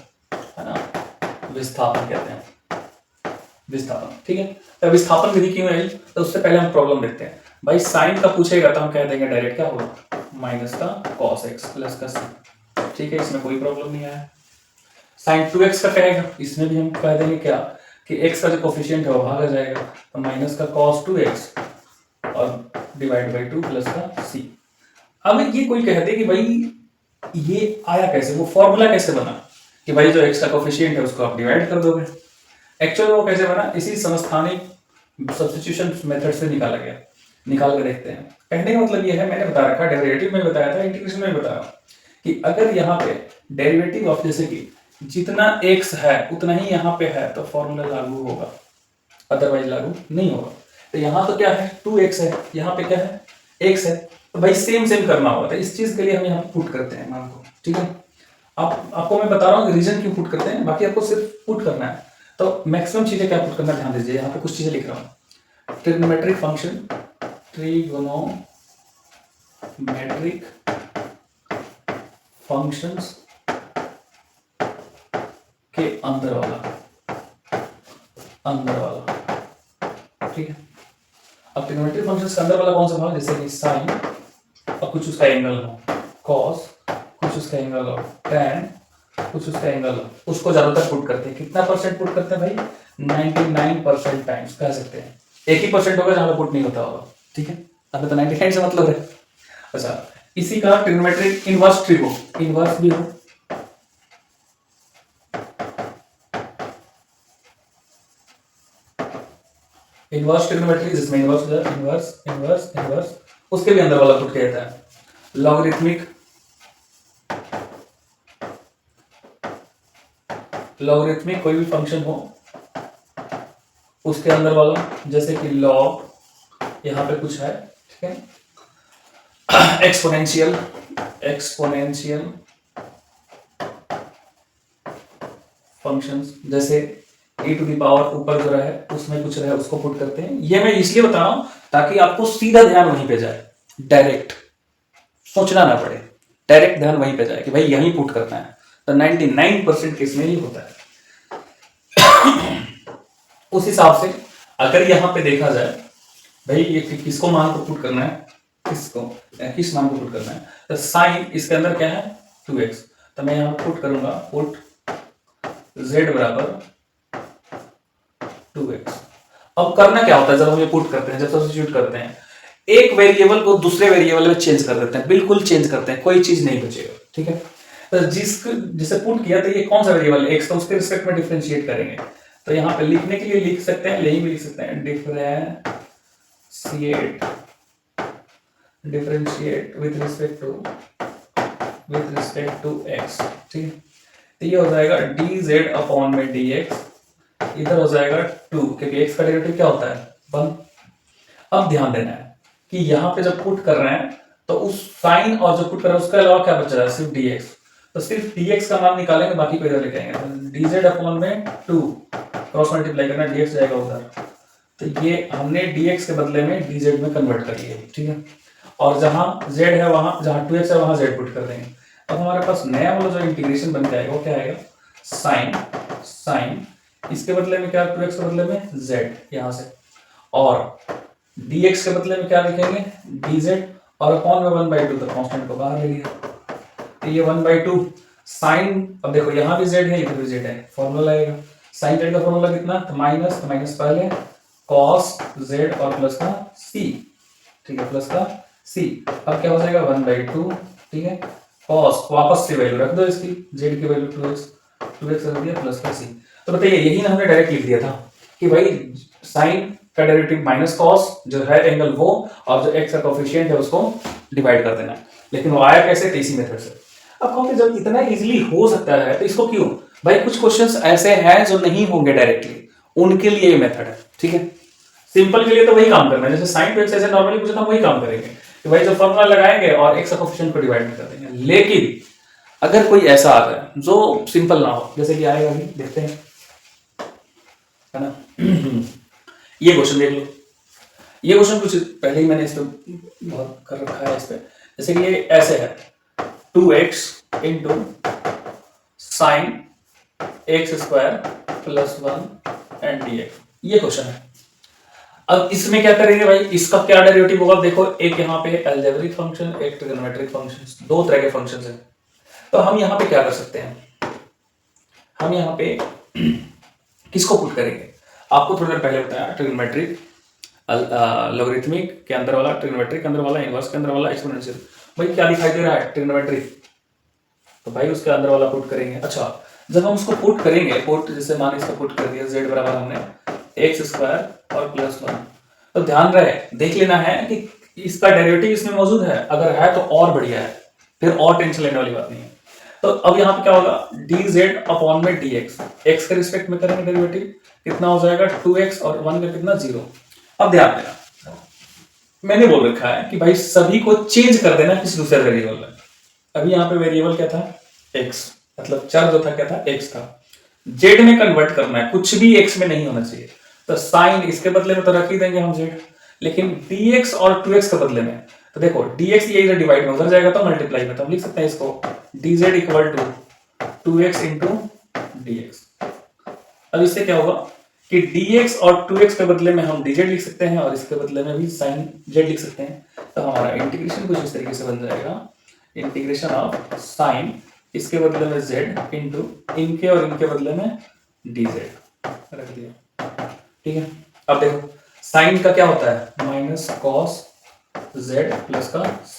है ना, विस्थापन कहते हैं, विस्थापन। ठीक है, तो विस्थापन विधि क्यों है, तो उससे पहले हम प्रॉब्लम देखते हैं। भाई साइन का पूछेगा तो हम कह देंगे डायरेक्ट क्या होगा, माइनस का कॉस एक्स प्लस का सी। ठीक है, इसमें कोई प्रॉब्लम नहीं आया। साइन 2x का कहेगा, इसमें भी हम कह देंगे क्या, कि x का जो कोफिशिएंट है वो भाग आ जाएगा, तो माइनस का कॉस 2x और डिवाइड बाई 2 प्लस का c। अब ये कोई कहते कि भाई ये आया कैसे, वो फॉर्मूला कैसे बना, कि भाई जो x का कोफिशिएंट है उसको आप डिवाइड कर दोगे। एक्चुअली वो कैसे बना, इसी समस्थानिक सब्स्टिट्यूशन मेथड से निकाला गया। निकाल के देखते हैं। कहने का मतलब ये है, मैंने बता रखा, डेरिवेटिव में बताया था, इंटीग्रेशन में बताया कि अगर यहाँ पे डेरिवेटिव ऑफ, जैसे कि जितना x है उतना ही यहाँ पे है तो फॉर्मूला लागू होगा, अदरवाइज लागू नहीं होगा। तो यहाँ तो क्या है, 2x है, यहाँ पे क्या है, x है, तो भाई सेम सेम करना होगा। तो इस चीज के लिए हम यहाँ पे पुट करते हैं मान को। ठीक है, आपको मैं बता रहा हूँ रीजन क्यों पुट करते हैं, बाकी आपको सिर्फ पुट करना है। तो मैक्सिमम चीजें क्या पुट करना, ध्यान दीजिए, यहाँ पे कुछ चीजें लिख रहा हूँ। ट्रिग्नोमेट्रिक फंक्शन, ट्रिगोनोमेट्रिक फंक्शंस के अंदर वाला। ठीक है, अब ट्रिग्नोमेट्रिक फंक्शंस के अंदर वाला कौन सा भाग, जैसे कि साइन और कुछ उसका एंगल हो, कॉस कुछ उसका एंगल हो, टैन कुछ उसका एंगल हो, उसको ज्यादातर पुट करते हैं। कितना परसेंट पुट करते हैं भाई, 99% टाइम्स कह सकते हैं। एक ही परसेंट होगा जहां पे पुट नहीं होता होगा। ठीक है, अब तो 99 से मतलब है। अच्छा, इसी का ट्रिग्नोमेट्रिक इनवर्स ट्रिगो, इनवर्स भी हो, इनवर्स ट्रिग्नोमेट्री जिसमें इनवर्स इनवर्स इनवर्स इनवर्स उसके भी अंदर वाला पुट किया जाता है। लॉगरिथमिक कोई भी फंक्शन हो उसके अंदर वाला, जैसे कि लॉग यहाँ पे कुछ है, ठीक है। एक्सपोनेंशियल फंक्शंस, जैसे e टू दी पावर ऊपर जो रहे उसमें कुछ रहे उसको पुट करते हैं। ये मैं इसलिए बता रहा हूं ताकि आपको सीधा ध्यान वहीं पे जाए, डायरेक्ट सोचना ना पड़े, डायरेक्ट ध्यान वहीं पे जाए कि भाई यहीं पुट करना है। तो 99% केस में ही होता है। उस हिसाब से अगर यहां पे देखा जाए भाई ये किसको मान को पुट करना है, किस मान को पुट करना है, तो साइन इसके अंदर क्या है 2x, तो मैं यहां पुट करूंगा पुट z बराबर 2x। अब करना क्या होता है जब हम ये पुट करते हैं, जब सब्स्टिट्यूट करते हैं, एक वेरिएबल को दूसरे वेरिएबल में चेंज कर देते हैं, बिल्कुल चेंज करते हैं, कोई चीज नहीं बचेगा, ठीक है। तो जिसे पुट किया तो ये कौन सा वेरिएबल है x, तो उसके रिस्पेक्ट में डिफरेंशिएट करेंगे। तो यहाँ पे लिखने के लिए लिख सकते हैं, यही भी लिख सकते हैं differentiate with respect to x, ठीक है। तो ये हो जाएगा dz अपॉन में dx, इधर हो जाएगा 2 क्योंकि x का डेरिवेटिव क्या होता है 1। अब ध्यान देना है कि यहाँ पे जब पुट कर रहे हैं तो उस साइन और जो पुट कर रहे हैं उसके अलावा क्या बच रहा है, सिर्फ dx। तो सिर्फ dx का मान निकालेंगे, बाकी को इधर लेके आएंगे। dz अपॉन में 2 क्रॉस मल्टीप्लाई करना, dx जाएगा उधर, तो ये हमने dx के बदले में dz में कन्वर्ट कर लिया, ठीक है। और जहां z है वहां, जहां 2x है वहां z पुट कर देंगे। अब हमारे पास नया वाला जो इंटीग्रेशन बन जाएगा वो क्या आएगा, साइन इसके बदले में क्या, 2x के बदले में z यहां से, और dx के बदले में क्या लिखेंगे dz, और अपॉन में 1/2 तो कांस्टेंट को बाहर ले लिया, तो ये 1/2 साइन। अब देखो यहाँ भी z है इधर भी z है, फॉर्मूला आएगा साइन z का फॉर्मूला कितना, तो माइनस पहले cos z और प्लस का c, ठीक है, प्लस का c। अब क्या हो जाएगा 1/2, ठीक है, cos वापस से वैल्यू रख दो इसकी, z की वैल्यू 2x रख दिया प्लस का c। तो बताइए यही ना हमने डायरेक्ट लिख दिया था कि भाई साइन का डेरिवेटिव माइनस कॉस जो है एंगल वो, और जो x का कोफिशिएंट है उसको डिवाइड कर देना है। लेकिन वो आया कैसे, इसी मेथड से। अब कहोगे जब इतना इजीली हो सकता है तो इसको क्यों, भाई कुछ क्वेश्चंस ऐसे हैं जो नहीं होंगे डायरेक्टली, उनके लिए ये मेथड है, ठीक है। सिंपल के लिए तो वही काम करना है, जैसे साइन टू एक्स ऐसे नॉर्मली पूछा था वही काम करेंगे कि भाई जो फॉर्मूला लगाएंगे और x का कोफिशिएंट को डिवाइड कर देंगे। लेकिन अगर कोई ऐसा आ जाए जो सिंपल ना हो, जैसे कि आएगा अभी देखते हैं, है ना। ये क्वेश्चन देख लो, ये क्वेश्चन कुछ पहले ही मैंने इस पे बहुत कर रखा है इस पे, जैसे कि ये ऐसे है 2x into sine x² plus 1 and dx, ये क्वेश्चन है। अब इसमें क्या करेंगे भाई, इसका क्या डेरिवेटिव होगा, देखो एक यहाँ पे अलजेब्रिक फंक्शन, एक ट्रिग्नोमेट्रिक फंक्शन, दो तरह के फंक्शन है। तो हम यहाँ पे क्या कर सकते हैं, हम यहाँ पे किसको पुट करेंगे, आपको थोड़ी देर पहले बताया ट्रिग्नोमेट्रिक, लॉगरिथमिक के अंदर वाला, ट्रिग्नोमेट्रिक के अंदर वाला, इनवर्स के अंदर वाला, एक्सपोनेंशियल। भाई क्या दिखाई दे रहा है ट्रिग्नोमेट्रिक, तो भाई उसके अंदर वाला पुट करेंगे। अच्छा जब हम उसको पुट करेंगे, पुट जैसे मान इसका पुट कर दिया, z बराबर हमने x² और प्लस 1, तो ध्यान रहे देख लेना है कि इसका डेरिवेटिव इसमें मौजूद है, अगर है तो और बढ़िया है, फिर और टेंशन लेने वाली बात नहीं है। तो अब यहाँ पे क्या होगा, dz अपॉन में dx, x के रिस्पेक्ट में करेंगे डेरिवेटिव, कितना हो जाएगा 2x और 1 का कितना 0। अब ध्यान देना, मैंने बोल रखा है कि भाई सभी को चेंज कर देना किसी दूसरे वेरिएबल में। अभी यहाँ पे वेरिएबल क्या था x, मतलब चर जो था क्या था x था, z में कन्वर्ट करना है, कुछ भी x में नहीं होना चाहिए। तो साइन इसके बदले में तो रख ही देंगे हम z, लेकिन dx और 2x के बदले में, तो देखो dx ये इधर डिवाइड में उधर जाएगा तो मल्टीप्लाई में, तो हम लिख सकते हैं इसको dz equal to 2x into dx। अब इससे क्या होगा कि dx और 2x के बदले में हम dz लिख सकते हैं और इसके बदले में भी sin z लिख सकते हैं। तो हमारा इंटीग्रेशन कुछ इस तरीके से बन जाएगा, इंटीग्रेशन ऑफ साइन इसके बदले में z इंटू इनके और इनके बदले में dz रख दिया, ठीक है। अब देखो साइन का क्या होता है माइनस कॉस z प्लस का c,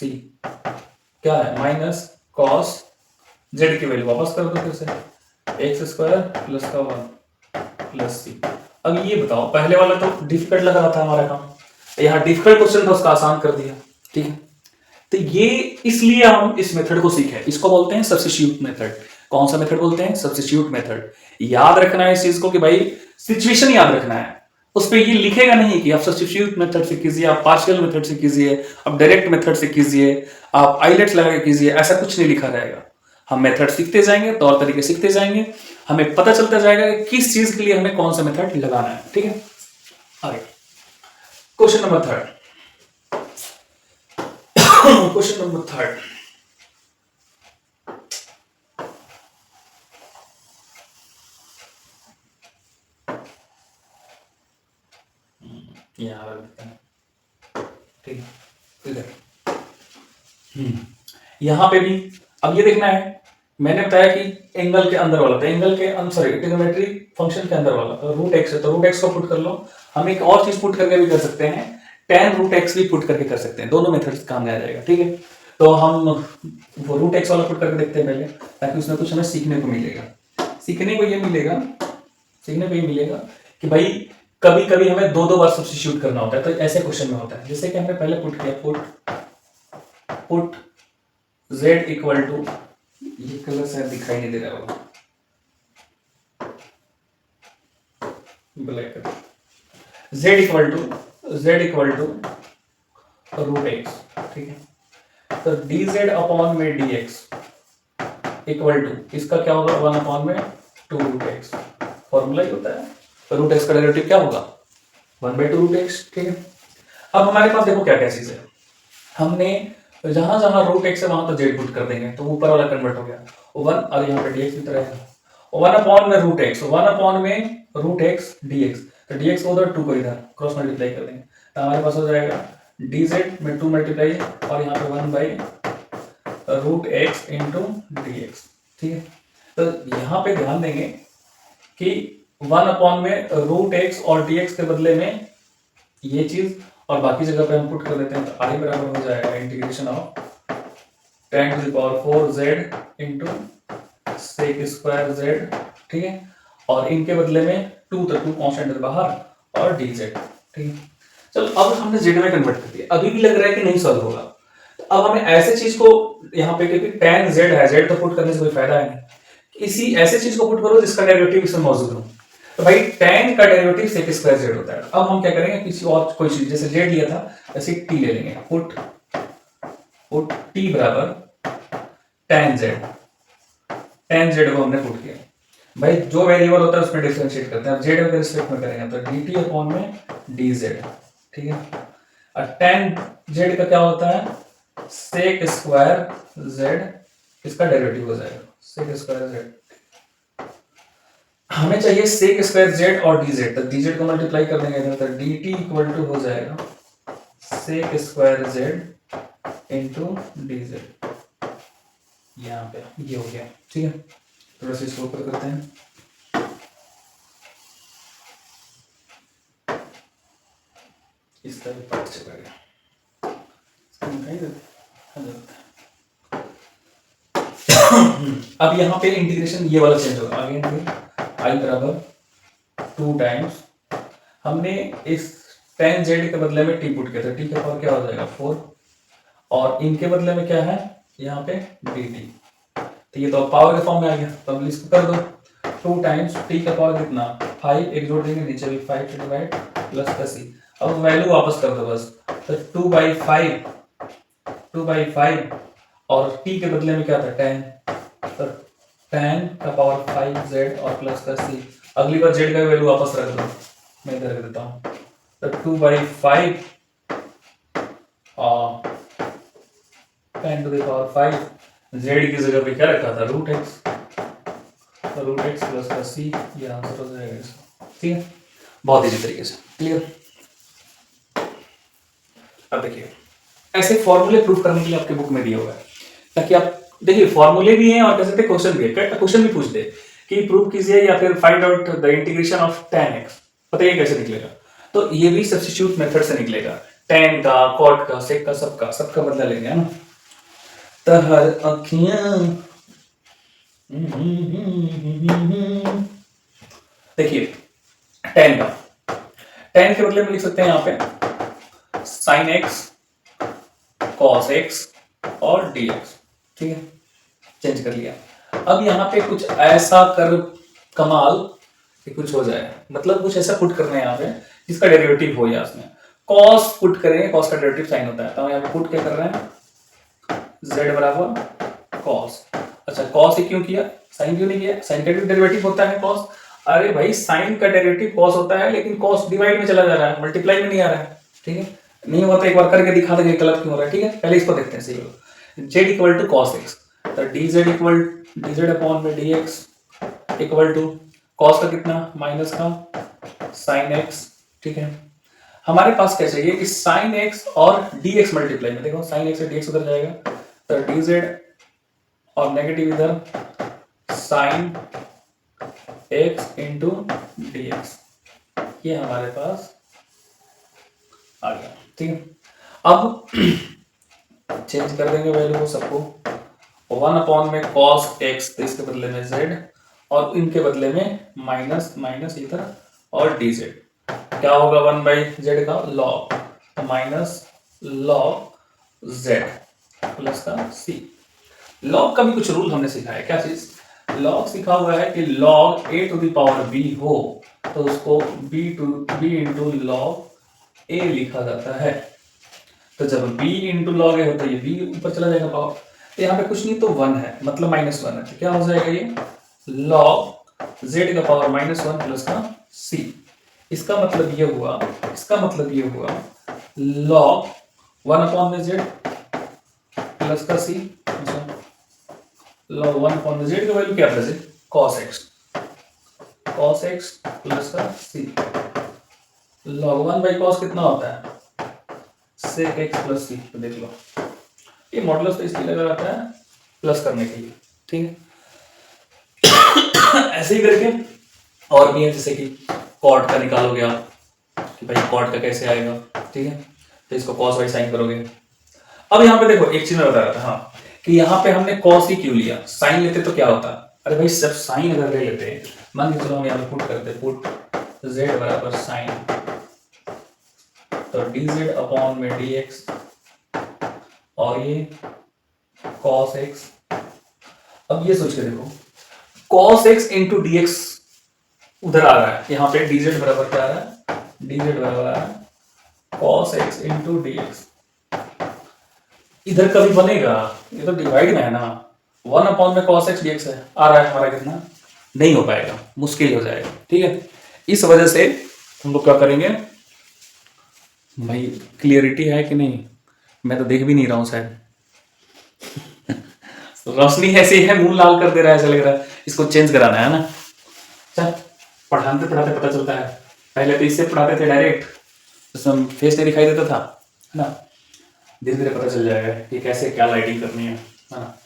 क्या है माइनस कॉस z की वैल्यू वापस कर दो फिर से x² प्लस का 1 प्लस c। अब ये बताओ पहले वाला तो डिफिकल्ट लग रहा था हमारा काम, यहाँ डिफिकल्ट क्वेश्चन था उसका आसान कर दिया, ठीक है। तो ये इसलिए हम इस मेथड को सीखे, इसको बोलते हैं सब्स्टिट्यूट मेथड। कौन सा मेथड बोलते हैं? Substitute method. याद रखना है इस चीज को कि भाई सिचुएशन याद रखना है, उस पर ये लिखेगा नहीं कि आप सब्स्टिट्यूट मेथड से कीजिए, आप पार्शियल मेथड से कीजिए, आप डायरेक्ट मेथड से कीजिए, आप आइलेट्स लगा के कीजिए, ऐसा कुछ नहीं लिखा रहेगा। हम मेथड सीखते जाएंगे, तौर तरीके सीखते जाएंगे, हमें पता चलता जाएगा कि किस चीज के लिए हमें कौन सा मेथड लगाना है। ठीक है, आगे question number third. Question number third, यहां रखते हैं। ठीक है, यहां पे भी अब ये देखना है, मैंने बताया कि एंगल के अंदर वाला था, एंगल के सॉरी ट्रिग्नोमेट्री फंक्शन के अंदर वाला तो रूट एक्स है, तो रूट एक्स को पुट कर लो। हम एक और चीज पुट करके भी कर सकते हैं, tan रूट एक्स भी पुट करके कर सकते हैं, दोनों मेथड्स काम में आ जाएगा। ठीक है, तो हम वो रूट एक्स वाला पुट करके देखते हैं पहले, ताकि उसमें कुछ हमें सीखने को मिलेगा। सीखने को ये मिलेगा, सीखने को ये मिलेगा कि भाई कभी कभी हमें दो दो बार सब्स्टिट्यूट करना होता है, तो ऐसे क्वेश्चन में होता है। जैसे कि हमने पहले पुट किया, पुट z इक्वल टू, ये कलर शायद दिखाई नहीं दे रहा होगा, black colour, z equal to root x. ठीक है, तो dz अपॉन में dx इक्वल टू, इसका क्या होगा 1 अपॉन में 2 रूट एक्स, फॉर्मूला ही होता है। तो रूट एक्स का डेरिवेटिव क्या होगा 1/2 रूट एक्स। ठीक है, अब हमारे पास देखो क्या क्या चीज है, हमने जहां जहां रूट एक्स है वहां तो जेड पुट कर देंगे, तो ऊपर वाला कन्वर्ट हो गया 1, और यहाँ पे dx भी तो रहेगा 1 अपॉन में रूट एक्स, 1 अपॉन में रूट एक्स dx, तो dx को उधर 2 को इधर क्रॉस मल्टीप्लाई कर देंगे, तो हमारे पास हो जाएगा dz में 2 मल्टीप्लाई और यहाँ पे 1 रूट एक्स इंटू dx। ठीक है, तो यहाँ पे ध्यान देंगे कि 1 अपॉन में रूट एक्स और dx के बदले में ये चीज, और बाकी जगह पे हम पुट कर देते हैं, तो आई बराबर हो जाएगा integration of tan to the power 4z into sec square z। ठीक है, और इनके बदले में 2, तो 2 कॉन्स्टेंट बाहर और dz। ठीक है, चलो अब हमने z में कन्वर्ट कर दिया, अभी भी लग रहा है कि नहीं सॉल्व होगा, तो अब हमें ऐसे चीज को यहाँ पे, क्योंकि tan z है, z तो पुट करने से कोई फायदा है नहीं, इसी ऐसे चीज को पुट करो जिसका डेरिवेटिव इसमें मौजूद हो। तो भाई tan का डेरिवेटिव sec स्क्वायर z होता है। अब हम क्या करेंगे, किसी और कोई चीज, जैसे z लिया था वैसे t ले लेंगे, पुट t बराबर tan z को हमने पुट किया। भाई जो वेरिएबल होता है उसमें डिफरेंशिएट करते हैं, अब z के रिस्पेक्ट में करेंगे तो dt अपॉन में dz। ठीक है, और tan z का क्या होता है sec स्क्वायर z, इसका डेरिवेटिव हो जाएगा sec स्क्वायर z। हमें चाहिए sec स्क्वायर z और dz, तो dz को मल्टीप्लाई कर देंगे इधर, तो dt इक्वल टू हो जाएगा sec square z into dz। यहाँ पे ये हो गया। ठीक है, थोड़ा सा इसको ऊपर करते हैं, इसका भी पार्ट चला गया, अब यहाँ पे इंटीग्रेशन ये वाला चेंज होगा, आगे आई बराबर 2 टाइम्स, हमने इस tan z के बदले में t पुट किया था, t का पावर क्या हो जाएगा 4, और इनके बदले में क्या है यहाँ पे dt, तो ये तो पावर के फॉर्म में आ गया, तो अब इसको कर दो 2 टाइम्स t का पावर कितना 5, एक जोड़ देंगे नीचे भी 5 से डिवाइड प्लस का c, अब वैल्यू वापस कर दो बस, तो 2/5 और t के बदले में क्या था tan, तो tan का पावर 5z और प्लस का c, अगली बार z का वैल्यू वापस रख दो, मैं इधर रख देता हूँ, तो 2/5 और tan to the power 5, z की जगह पे क्या रखा था रूट एक्स, तो रूट एक्स प्लस का c, ये आंसर हो जाएगा इसका। ठीक है, बहुत इजी तरीके से क्लियर। अब देखिए ऐसे फॉर्मूले प्रूफ करने के लिए आपके बुक में दिया हुआ है, ताकि आप देखिए फॉर्मूले भी हैं और कह सकते हैं क्वेश्चन भी है, क्वेश्चन भी पूछ दे कि प्रूफ कीजिए या फिर find out the integration of tan x, बताइए कैसे निकलेगा, तो ये भी सब्स्टिट्यूट मेथड से निकलेगा, tan का cot का sec का सबका बदला लेंगे, है ना। तहर अखियां, देखिए tan के बदले में लिख सकते हैं यहाँ पे sin x cos x और dx, ठीक है, चेंज कर लिया। अब यहाँ पे कुछ ऐसा कर कमाल कि कुछ हो जाए, मतलब कुछ ऐसा पुट करना है यहाँ पे जिसका डेरिवेटिव हो या उसमें cos पुट करेंगे, cos का डेरिवेटिव साइन होता है, तो हम यहाँ पे पुट क्या कर रहे हैं, z बराबर cos। अच्छा cos ही क्यों किया, साइन क्यों नहीं किया, साइन का डेरिवेटिव होता है cos। अरे भाई साइन का डेरिवेटिव cos होता है, लेकिन cos डिवाइड में चला जा रहा है, मल्टीप्लाई में नहीं आ रहा है, ठीक है, नहीं हुआ तो एक बार करके दिखा देंगे गलत क्यों हो रहा है, ठीक है, पहले इसको देखते हैं सही होगा। z equal to cos x, तो dz इक्वल dz अपॉन में dx इक्वल टू cos का कितना माइनस का sin x, ठीक है। हमारे पास क्या चाहिए कि sin x और dx मल्टीप्लाई में, देखो sin x से dx उधर जाएगा, तो dz और नेगेटिव इधर sin x इंटू dx, ये हमारे पास आ गया, ठीक है। अब चेंज कर देंगे वैल्यू को सबको, 1 अपॉन में cos x, तो इसके बदले में z और इनके बदले में माइनस माइनस इधर और dz, क्या होगा 1 बाई z का log, तो माइनस log z प्लस का c। log का भी कुछ रूल हमने सीखा है, क्या चीज, log सीखा हुआ है कि log a to the power b हो तो उसको b इंटू log a लिखा जाता है, तो जब b इंटू log a हो तो ये b ऊपर चला जाएगा पावर, तो यहाँ पे कुछ नहीं तो 1 है, मतलब -1 है, तो क्या हो जाएगा ये log z का पावर -1 प्लस का c। इसका मतलब ये हुआ log 1 अपॉन में z प्लस का c, log 1 अपॉन में z का वैल्यू क्या प्रेजेंट cos x प्लस का c, log 1 बाई cos कितना होता है sec x प्लस c, तो देख लो ये मॉडुलस तो इसलिए लगा रहता है प्लस करने के लिए, ठीक है। ऐसे ही करके और भी है, जैसे कि कॉट का निकालोगे आप कि भाई कॉट का कैसे आएगा, ठीक है, तो इसको cos बाई साइन करोगे। अब यहाँ पे देखो एक चीज मैं बता रहा था, हाँ, कि यहाँ पे हमने cos ही क्यों लिया, साइन लेते तो क्या होता, अरे भाई सब साइन अगर ले लेते हैं, मान के चलो हम यहाँ पे पुट करते, पुट z बराबर साइन, तो dz अपॉन में dx और ये cos x। अब ये सोच के देखो cos x इंटू dx उधर आ रहा है, यहाँ पे dz बराबर क्या आ रहा है, dz बराबर आ रहा है cos x इंटू dx, इधर कभी बनेगा, ये तो डिवाइड में है ना, 1 अपॉन में cos x dx है, आ रहा है हमारा कितना, नहीं हो पाएगा, मुश्किल हो जाएगा, ठीक है। इस वजह से हम लोग क्या करेंगे, भाई क्लियरिटी है कि नहीं, मैं तो देख भी नहीं रहा हूं शायद रोशनी ऐसी है, मुंह लाल कर दे रहा है, ऐसा लग रहा है इसको चेंज कराना है ना। चल पढ़ाते पढ़ाते पता चलता है, पहले तो इससे पढ़ाते थे डायरेक्ट, उसमें फेस नहीं दिखाई देता था, है ना, धीरे धीरे पता चल जाएगा कि कैसे क्या लाइटिंग करनी है ना।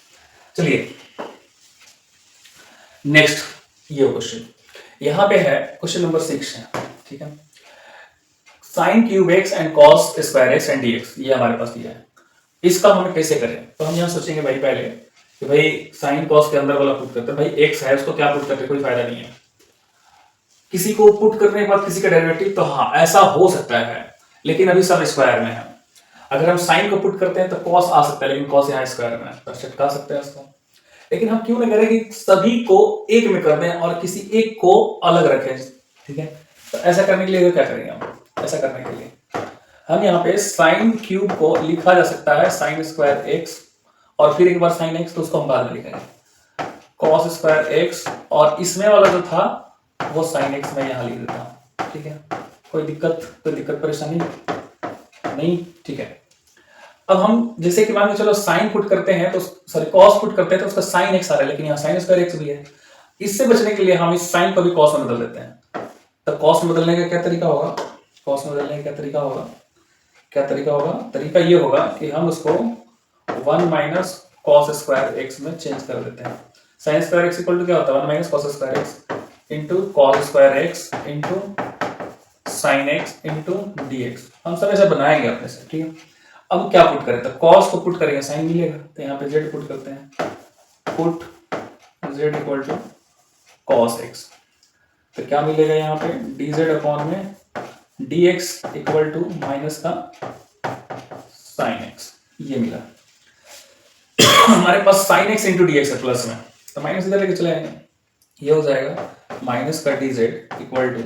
चलिए नेक्स्ट ये क्वेश्चन, यहाँ पे है क्वेश्चन नंबर 6 है, ठीक है, sine cube x and cos square x and dx, ये हमारे पास दिया है, इसका हमें कैसे करें, तो हम यहाँ सोचेंगे भाई पहले कि भाई साइन कॉस के अंदर वाला पुट करते हैं, भाई एक्स है उसको क्या पुट करते, कोई फायदा नहीं है, किसी को पुट करने के बाद किसी का डेरिवेटिव, तो हाँ ऐसा हो सकता है, लेकिन अभी सब स्क्वायर में है, अगर हम साइन को पुट करते हैं तो कॉस आ सकता है, लेकिन कॉस यहाँ स्क्वायर में है, तो चटका सकते हैं उसको, लेकिन हम क्यों नहीं करें कि सभी को एक में कर दें और किसी एक को अलग रखें, ठीक है, तो ऐसा करने के लिए क्या करेंगे हम, ऐसा करने के लिए हम यहाँ पे साइन क्यूब को लिखा जा सकता है साइन स्क्वायर एक्स और फिर एक बार साइन एक्स, तो उसको हम बाद में लिखेंगे कॉस स्क्वायर एक्स, और इसमें वाला जो था वो साइन एक्स में यहाँ लिख देता हूँ, ठीक है, कोई दिक्कत परेशानी नहीं, ठीक है। अब हम जैसे कि मान के चलो साइन पुट करते हैं तो सॉरी कॉस पुट करते हैं तो उसका साइन एक्स आ रहा है, लेकिन यहाँ साइन स्क्वायर एक्स भी है, इससे बचने के लिए हम इस साइन को भी कॉस में बदल देते हैं, तो कॉस में बदलने का क्या तरीका होगा, कॉस में बदलने का क्या तरीका होगा, तरीका ये होगा कि हम उसको 1 माइनस कॉस स्क्वायर एक्स में चेंज कर देते हैं, sine square x equal to क्या होता है 1 minus cos square x into cos square x into sine x into D x, हम सब ऐसा बनाएंगे अपने से, ठीक है। अब क्या पुट करें, तो कॉस को पुट करेंगे साइन मिलेगा, तो यहाँ पे जेड पुट करते हैं, put Z equal to cos X, तो क्या मिलेगा यहाँ पे डी जेड अपॉन में D X equal to minus का साइन एक्स, ये मिला। हमारे पास sine x into D X है प्लस में, तो माइनस इधर लेके चले आएंगे, ये हो जाएगा माइनस का d z equal to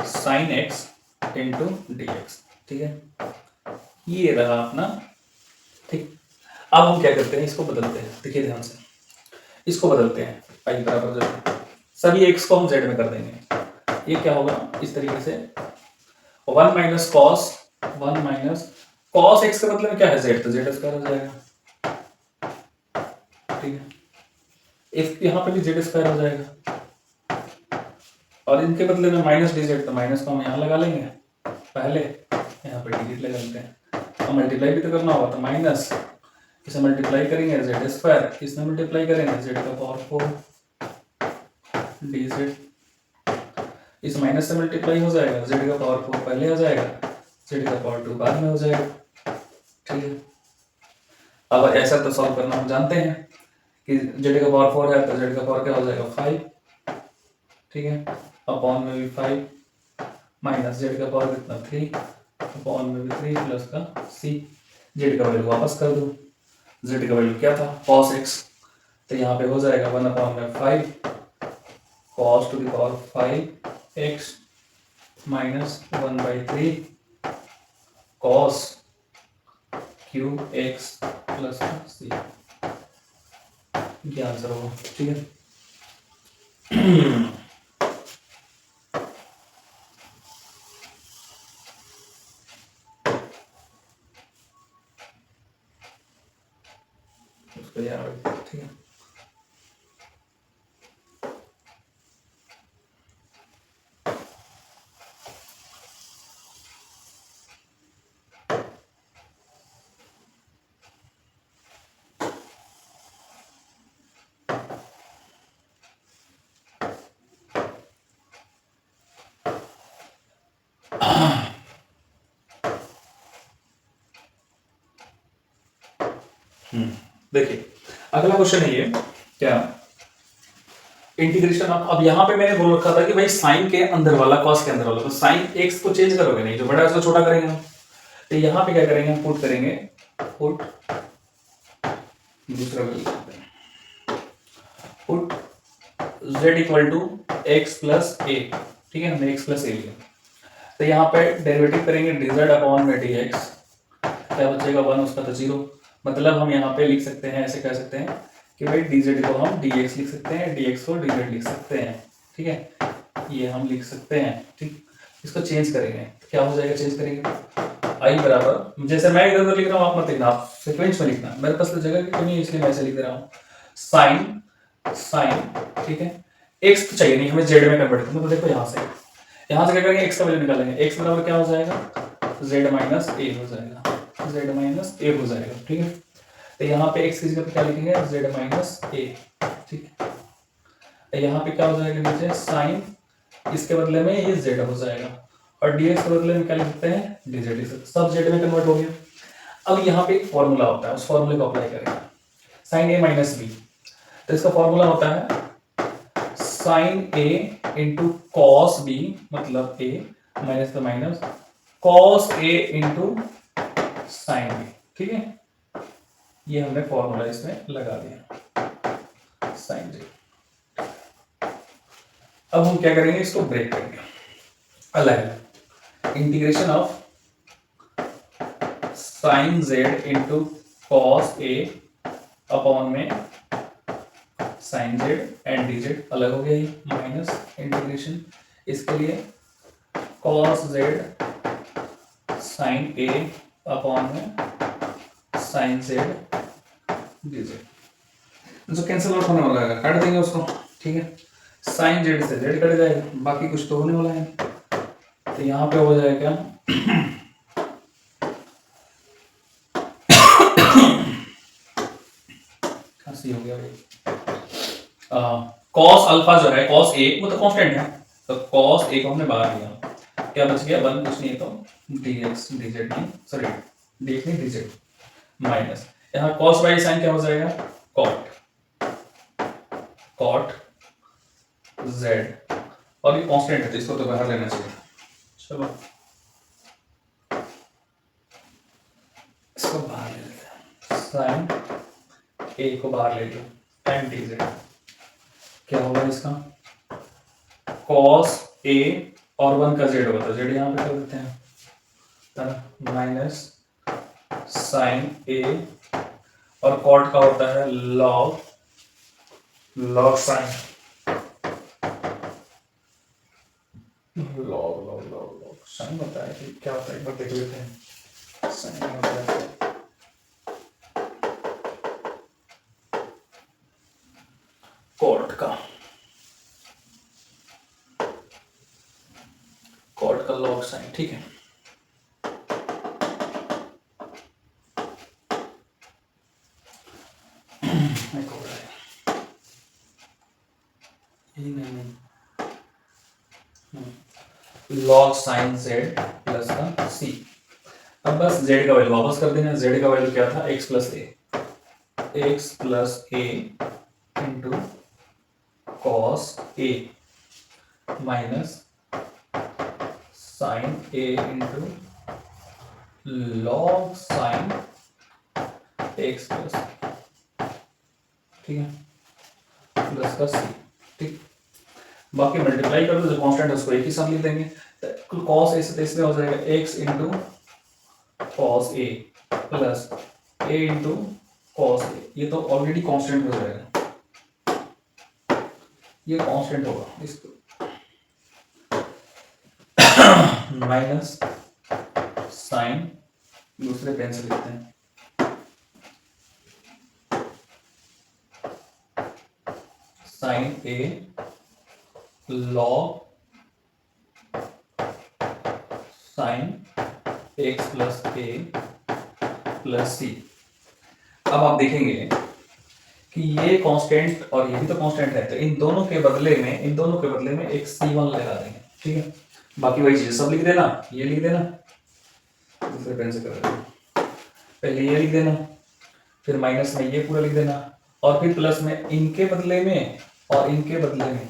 sine x into D x. ठीक है, ये रहा अपना। ठीक, अब हम क्या करते हैं, इसको बदलते हैं, देखिए ध्यान से, इसको बदलते हैं आई बराबर जेड, सभी एक्स को हम जेड में कर देंगे। ये क्या होगा इस तरीके से, वन माइनस कॉस एक्स का मतलब क्या है जेड, तो जेड स्क्वायर हो जाएगा। ठीक है, इफ यहाँ पे भी जेड स्क्वायर हो जाएगा, और इनके बदले में माइनस डी जेड, तो माइनस को हम यहाँ लगा लेंगे पहले, यहाँ पे डी जेड लगा लेते हैं, और मल्टीप्लाई भी तो करना होगा, तो माइनस इसे मल्टीप्लाई करेंगे जेड स्क्वायर, इसमें मल्टीप्लाई करेंगे जेड का पावर 4 डी जेड, इस माइनस से मल्टीप्लाई हो जाएगा, जेड का पावर 4 पहले हो जाएगा, जेड का पावर 2 बाद में हो जाएगा। ठीक है, अब ऐसा तो सॉल्व करना हम जानते हैं कि जेड का पावर 4 है, तो जेड का पावर क्या हो जाएगा 5। ठीक है, अपॉन में भी 5 माइनस जेड का पावर कितना 3, अपॉन में भी 3 प्लस का सी, जेड का वैल्यू वापस कर दो, जेड का वैल्यू क्या था cos x, तो यहाँ पे हो जाएगा 1/5 cos to the power 5x minus 1/3 cos cube x plus c, ये आंसर होगा। ठीक है, उसको याद, ठीक है। देखिए अगला क्वेश्चन है ये, क्या इंटीग्रेशन ऑफ, अब यहाँ पे मैंने बोल रखा था कि भाई साइन के अंदर वाला कॉस के अंदर वाला, तो साइन एक्स को चेंज करोगे नहीं, जो बड़ा है उसको छोटा करेंगे हम, तो यहाँ पे क्या करेंगे हम, पुट करेंगे, पुट दूसरा put z equal to X plus A. ठीक है, हमने एक्स प्लस ए लिया, तो यहाँ पे डेरिवेटिव करेंगे dz अपॉन में dx, क्या बचेगा 1, उसका तो 0, मतलब हम यहाँ पे लिख सकते हैं, ऐसे कह सकते हैं कि भाई dz को हम dx लिख सकते हैं, dx को dz लिख सकते हैं। ठीक है, ये हम लिख सकते हैं। ठीक, इसको चेंज करेंगे, क्या हो जाएगा, चेंज करेंगे आई बराबर, जैसे मैं इधर लिख रहा हूँ आप मत लिखना, आप सीक्वेंस में लिखना, मेरे पास तो जगह की कमी है इसलिए मैं ऐसे लिख रहा हूँ, साइन साइन। ठीक है, एक्स तो चाहिए नहीं हमें, जेड में कन्वर्ट करना, तो देखो यहाँ से क्या करेंगे, एक्स का वैल्यू निकालेंगे, एक्स बराबर क्या हो जाएगा, जेड माइनस ए हो जाएगा, जेड माइनस ए हो जाएगा। ठीक है, तो यहाँ पे एक्स की जगह पे क्या लिखेंगे, जेड माइनस ए। ठीक है, यहाँ पे क्या हो जाएगा नीचे साइन, इसके बदले में ये जेड हो जाएगा, और dx के बदले में क्या लिख सकते हैं, dz लिख सकते हैं, सब जेड में कन्वर्ट हो गया। अब यहाँ पे एक फॉर्मूला होता है, उस फॉर्मूले को अप्लाई करेंगे, साइन ए माइनस बी, तो इसका फॉर्मूला होता है sign A into cos B, मतलब ए माइनस का minus cos A into sine B. ठीक है, ये हमने फॉर्मूला इसमें लगा दिया, साइन जे। अब हम क्या करेंगे, इसको ब्रेक करेंगे अलग, integration of sine Z into cos A upon में sine Z and D Z, अलग हो गया ये, माइनस इंटीग्रेशन इसके लिए cos Z sine A upon में साइन जेड डी जेड, जो कैंसिल आउट होने वाला है काट देंगे उसको। ठीक है, साइन जेड से जेड कट जाएगा, बाकी कुछ तो होने वाला है, तो यहाँ पे हो जाएगा खांसी हो गया भाई, कॉस अल्फा जो है कॉस ए वो तो कांस्टेंट है, तो कॉस ए को हमने बाहर लिया, क्या बच गया 1, कुछ नहीं तो dx dz नहीं, सॉरी dx नहीं dz माइनस, यहाँ कॉस बाई साइन क्या हो जाएगा, कॉट z, और ये कांस्टेंट है तो इसको तो बाहर लेना चाहिए। चलो इसको बाहर ले लेते हैं, साइन ए को बाहर ले लो टाइम डी जेड, क्या होगा इसका कॉस ए और 1 का जेड होगा तो जेड यहाँ पे कर देते हैं माइनस साइन ए और कॉट का होता है लॉग साइन लॉग साइन होता है कि क्या होता है एक बार देख लेते हैं। साइन होता है कॉट का लॉग साइन, ठीक है। लॉग साइन जेड प्लस का सी। अब बस जेड का वैल्यू वापस कर देना। जेड का वैल्यू क्या था X plus A into cos A minus sine A into log sine X plus, ठीक है, प्लस का सी, ठीक। बाकी मल्टीप्लाई कर दो, जो कांस्टेंट है उसको एक ही साथ लिख देंगे। तो cos ए से इसमें हो जाएगा x into cos A plus A into cos ए। ये तो ऑलरेडी कांस्टेंट हो जाएगा, ये कांस्टेंट होगा। इसको माइनस साइन, दूसरे पेन से लिखते हैं, साइन ए लॉग साइन एक्स प्लस ए प्लस सी। अब आप देखेंगे कि ये कांस्टेंट और ये भी तो कांस्टेंट है, तो इन दोनों के बदले में एक C1 लगा देंगे, ठीक है। बाकी वही चीज सब लिख देना, ये लिख देना, दूसरे पेन से कर देना, पहले ये लिख देना, फिर माइनस में ये पूरा लिख देना, और फिर प्लस में इनके बदले में और इनके बदले में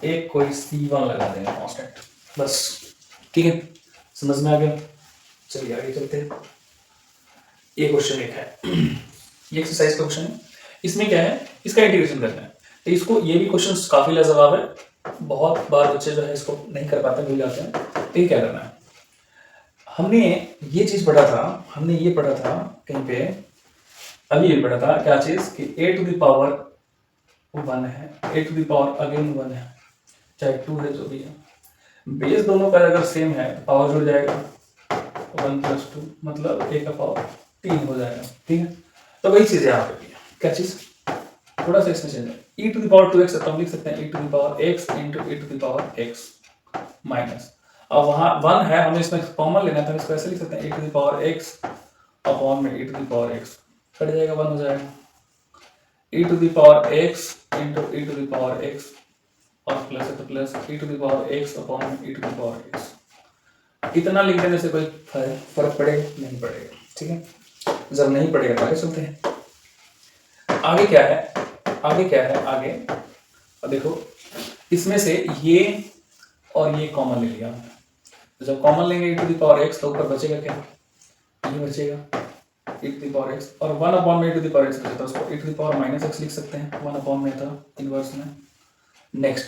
एक कोई C1 लगा देना कांस्टेंट, बस, ठीक है। समझ में आ गया? चलिए आगे चलते हैं। ये क्वेश्चन एक है, ये एक्सरसाइज का क्वेश्चन है। इसमें क्या है, इसका इंटीग्रेशन करना है। तो इसको, ये भी क्वेश्चन काफी लाजवाब है, बहुत बार बच्चे जो है इसको नहीं कर पाते, भूल जाते हैं। तो ये क्या करना है, हमने ये चीज पढ़ा था, कहीं पे, अभी ये पढ़ा था क्या चीज कि a टू द पावर 1 है, a to the power again 1 है, चाहे 2 है, जो भी है, बेस दोनों का अगर सेम है तो पावर जुड़ जाएगा 1 प्लस 2, मतलब a का पावर 3 हो जाएगा, ठीक है। तो वही चीज यहाँ पे भी है, क्या चीज, थोड़ा सा इसमें चेंज है, e to the power 2x तो हम लिख सकते हैं e to the power x into e to the power x minus, अब वहाँ 1 है, हमें इसमें कॉमन लेना था, इसको ऐसे लिख सकते हैं e to the power x upon में e to the power x, cut जाएगा, 1 हो जाएगा, e to the power x into e to the power x, और प्लस है तो plus e to the power x upon में e to the power x। इतना लिख देने से कोई फर्क पड़ेगा नहीं पड़ेगा, ठीक है। जब नहीं पड़ेगा तो आगे चलते हैं। आगे क्या है, आगे देखो, इसमें से ये और ये कॉमन ले लिया, तो जब कॉमन लेंगे e to the power x तो ऊपर बचेगा क्या, ये बचेगा e to the power x, और 1 अपॉन में e to the power x बचेगा, तो उसको e to the power minus x लिख सकते हैं, 1 अपॉन में था इनवर्स में। नेक्स्ट,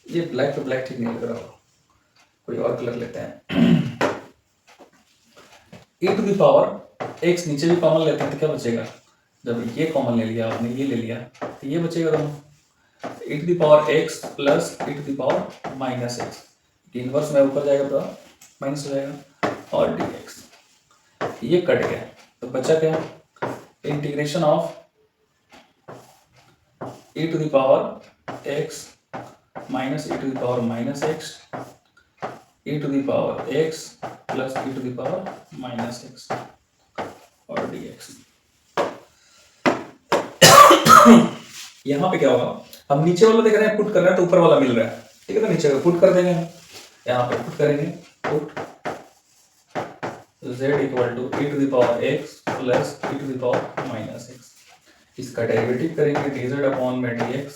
ये ब्लैक तो ब्लैक ठीक नहीं लग रहा होगा, कोई और कलर लेते हैं। e to the power x नीचे भी कॉमन लेते हैं तो क्या बचेगा, जब ये कॉमन ले लिया आपने, ये ले लिया, तो ये बचेगा दोनों, e to the power x plus e to the power minus x, inverse में ऊपर जाएगा तो माइनस हो जाएगा, और dx, ये कट गया, तो बचा क्या, integration of e to the power x minus e to the power minus x, e to the power x plus e to the power minus x, और dx। यहाँ पे क्या होगा, हम नीचे वाला देख रहे हैं, पुट कर रहे हैं तो ऊपर वाला मिल रहा है, ठीक है, तो नीचे का पुट कर देंगे, यहाँ पे पुट करेंगे, put z equal to e to the power x plus e to the power minus x, इसका डेरिवेटिव करेंगे dz अपॉन में dx,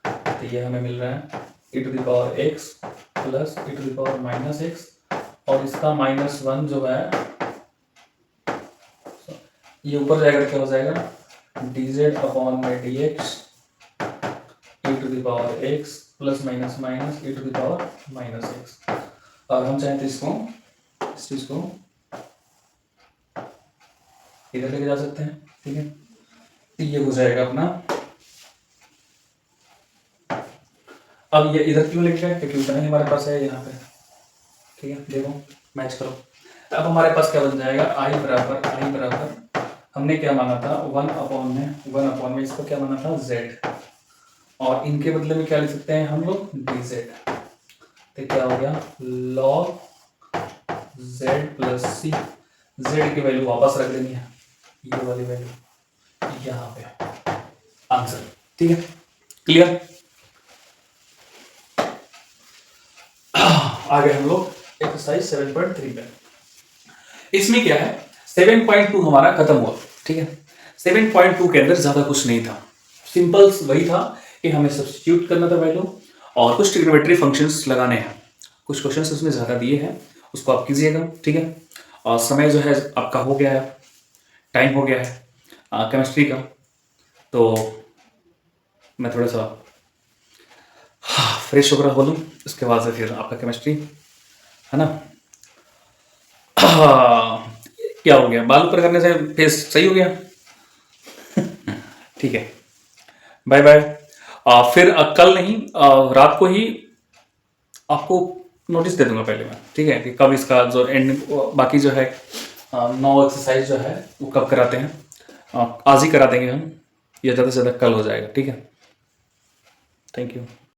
तो ये हमें मिल रहा है e to the power x plus e to the power minus x, और इसका -1 जो है ये ऊपर जाएगा तो क्या हो जाएगा, dz अपॉन में dx e to the power x plus minus minus e to the power minus x। और हम चाहें तो इसको, इस चीज को इधर लेके जा सकते हैं, ठीक है। तो ये हो जाएगा अपना, अब ये इधर क्यों लेके गए, क्योंकि उतना ही हमारे पास है यहाँ पे, ठीक है। देखो मैच करो, अब हमारे पास क्या बन जाएगा, आई बराबर हमने क्या माना था, 1/में इसको क्या माना था, z, और इनके बदले में क्या लिख सकते हैं हम लोग, dz। तो क्या हो गया, log z plus c, z की वैल्यू वापस रख देनी है, ये वाली वैल्यू यहाँ पे, आंसर, ठीक है, क्लियर। आगे हम लोग एक्सरसाइज 7.3 पे, इसमें क्या है, 7.2 हमारा खत्म हुआ, ठीक है। 7.2 के अंदर ज्यादा कुछ नहीं था, सिंपल वही था कि हमें सब्स्टिट्यूट करना था वैल्यू और कुछ ट्रिग्नोमेट्री फंक्शंस लगाने हैं। कुछ क्वेश्चंस उसमें ज्यादा दिए हैं, उसको आप कीजिएगा, ठीक है। और समय जो है आपका हो गया है, टाइम हो गया है केमिस्ट्री का, तो मैं थोड़ा सा फ्रेश वगैरह हो लूँ, उसके बाद से फिर आपका केमिस्ट्री है ना। क्या हो गया, बाल ऊपर करने से फेस सही हो गया। ठीक है, बाय बाय। फिर कल नहीं, रात को ही आपको नोटिस दे दूंगा पहले मैं, ठीक है, कि कब इसका जो एंड, बाकी जो है 9 एक्सरसाइज जो है वो कब कराते हैं, आज ही करा देंगे हम, या ज़्यादा से ज़्यादा कल हो जाएगा, ठीक है। Thank you.